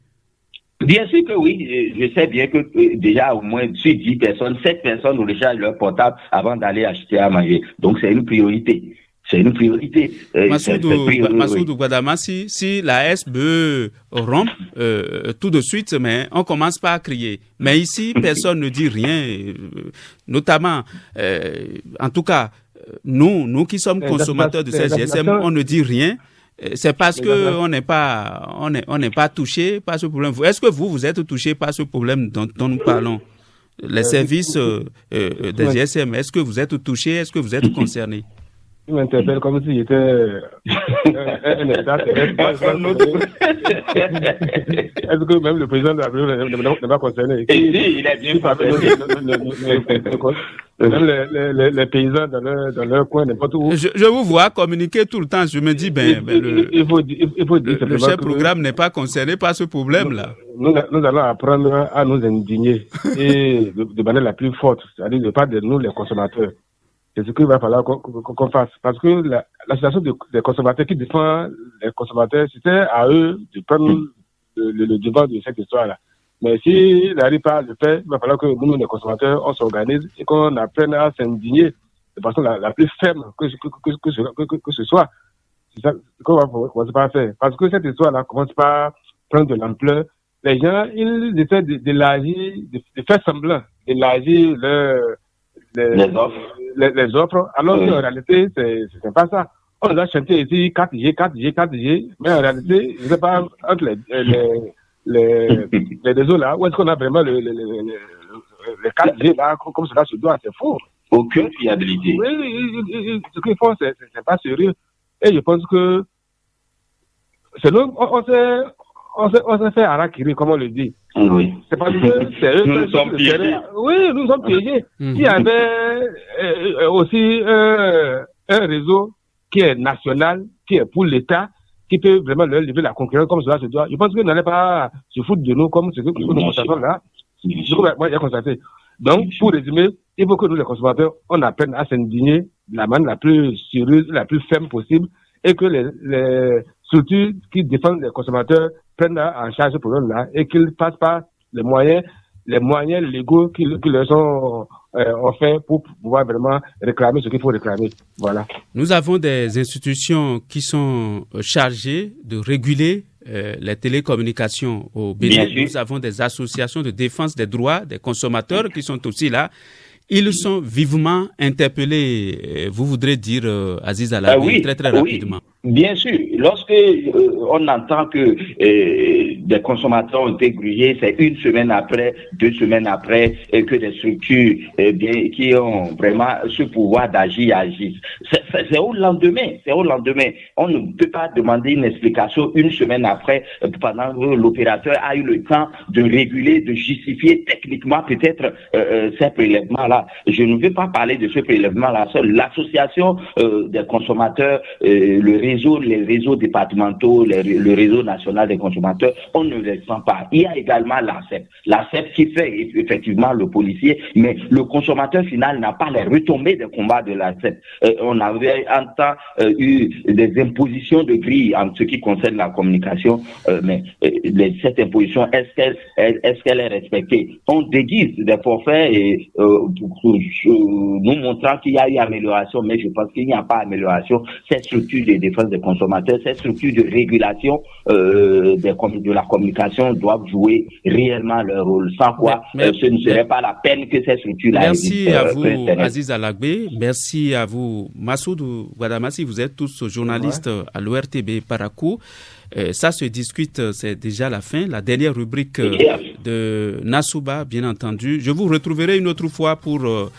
H: Bien sûr que oui. Je sais bien que déjà au moins sur 10 personnes, 7 personnes rechargent leur portable avant d'aller acheter à manger. Donc c'est une priorité.
B: Massoudou Guadama, si la SBE rompt tout de suite, mais on commence pas à crier. Mais ici, personne ne dit rien, notamment, en tout cas, nous qui sommes consommateurs de ces GSM, on ne dit rien. C'est parce que on n'est pas touché par ce problème. Est-ce que vous êtes touché par ce problème dont nous parlons? Les services des GSM, est-ce que vous êtes touché? Est-ce que vous êtes concerné?
F: Il m'interpelle comme s'il était un État terrestre. Est-ce que même le président de la République n'est pas concerné?
H: Il est bien concerné.
F: Même les paysans dans leur coin, n'importe où.
B: Je vous vois communiquer tout le temps. Je me dis,
F: il faut dire
B: le chef programme n'est pas concerné par ce problème-là.
F: Nous allons apprendre à nous indigner et de manière la plus forte, c'est-à-dire de part de nous, les consommateurs. C'est ce qu'il va falloir qu'on fasse. Parce que la situation des consommateurs qui défend les consommateurs, c'était à eux de prendre le devant de cette histoire-là. Mais s'ils n'arrivent pas à le faire, il va falloir que nous, les consommateurs, on s'organise et qu'on apprenne à s'indigner de façon la plus ferme que ce soit. C'est ça qu'on va commencer par faire. Parce que cette histoire-là commence par prendre de l'ampleur. Les gens, ils essaient d'élargir, de faire semblant d'élargir les offres, alors qu'en réalité, c'est pas ça. On nous a chanté ici 4G, mais en réalité, je ne sais pas, entre les réseaux là, où est-ce qu'on a vraiment le 4G là, comme cela se doit, c'est faux.
H: Aucune fiabilité.
F: Oui, ce qu'ils font, c'est pas sérieux. Et je pense que c'est nous, on s'est fait harakiri, comme on le dit.
H: Oui.
F: C'est parce que c'est eux.
H: Nous sommes piégés.
F: Oui, nous sommes piégés. S'il y avait aussi un réseau qui est national, qui est pour l'État, qui peut vraiment leur livrer la concurrence comme cela se doit, je pense qu'ils n'allaient pas se foutre de nous comme ce que nous constatons là. C'est ce que moi j'ai constaté. Donc, pour résumer, il faut que nous, les consommateurs, on apprenne à s'indigner de la manière la plus sérieuse, la plus ferme possible, et que les structures qui défendent les consommateurs prennent en charge ce problème-là et qu'ils passent par les moyens légaux qui leur sont offerts pour pouvoir vraiment réclamer ce qu'il faut réclamer. Voilà.
B: Nous avons des institutions qui sont chargées de réguler les télécommunications au Bénin. Nous avons des associations de défense des droits des consommateurs qui sont aussi là. Ils sont vivement interpellés, vous voudrez dire, Aziz Alagbe, très rapidement.
H: Bien sûr. Lorsque on entend que des consommateurs ont été grillés, c'est une semaine après, 2 semaines après, que des structures qui ont vraiment ce pouvoir d'agir agissent. C'est au lendemain. On ne peut pas demander une explication une semaine après, pendant que l'opérateur a eu le temps de réguler, de justifier techniquement peut-être ces prélèvements-là. Je ne veux pas parler de ce prélèvement-là. L'association des consommateurs, les réseaux départementaux, le réseau national des consommateurs, on ne les sent pas. Il y a également l'ACEP qui fait effectivement le policier, mais le consommateur final n'a pas les retombées des combats de l'ACEP. On avait un temps eu des impositions de grille en ce qui concerne la communication, mais cette imposition, est-ce qu'elle est respectée? On déguise des forfaits et nous montrant qu'il y a eu amélioration, mais je pense qu'il n'y a pas amélioration. Cette structure de défense des consommateurs, cette structure de régulation de la communication doivent jouer réellement leur rôle. Sans quoi, ce ne serait pas la peine que ces structures-là
B: existent. Merci à vous, Aziz Alagbe. Merci à vous, Massoudou Wadamassi. Vous êtes tous journalistes à l'ORTB Parakou. Ça se discute, c'est déjà la fin, la dernière rubrique de Nassouba, bien entendu. Je vous retrouverai une autre fois pour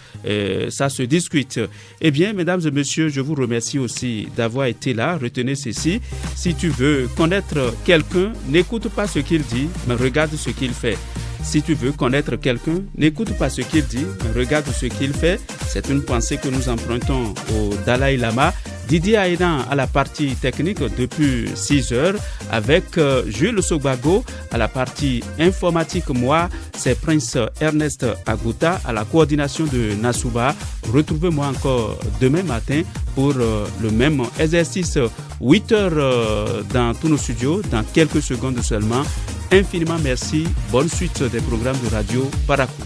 B: ça se discute. Eh bien, mesdames et messieurs, je vous remercie aussi d'avoir été là. Retenez ceci, si tu veux connaître quelqu'un, n'écoute pas ce qu'il dit, mais regarde ce qu'il fait. Si tu veux connaître quelqu'un, n'écoute pas ce qu'il dit, mais regarde ce qu'il fait. C'est une pensée que nous empruntons au Dalai Lama. Didier Aïdan à la partie technique depuis 6 heures avec Jules Sogbago à la partie informatique. Moi, c'est Prince Ernest Agouta à la coordination de Nassouba. Retrouvez-moi encore demain matin pour le même exercice. 8 heures dans tous nos studios, dans quelques secondes seulement. Infiniment merci. Bonne suite des programmes de radio Parakou.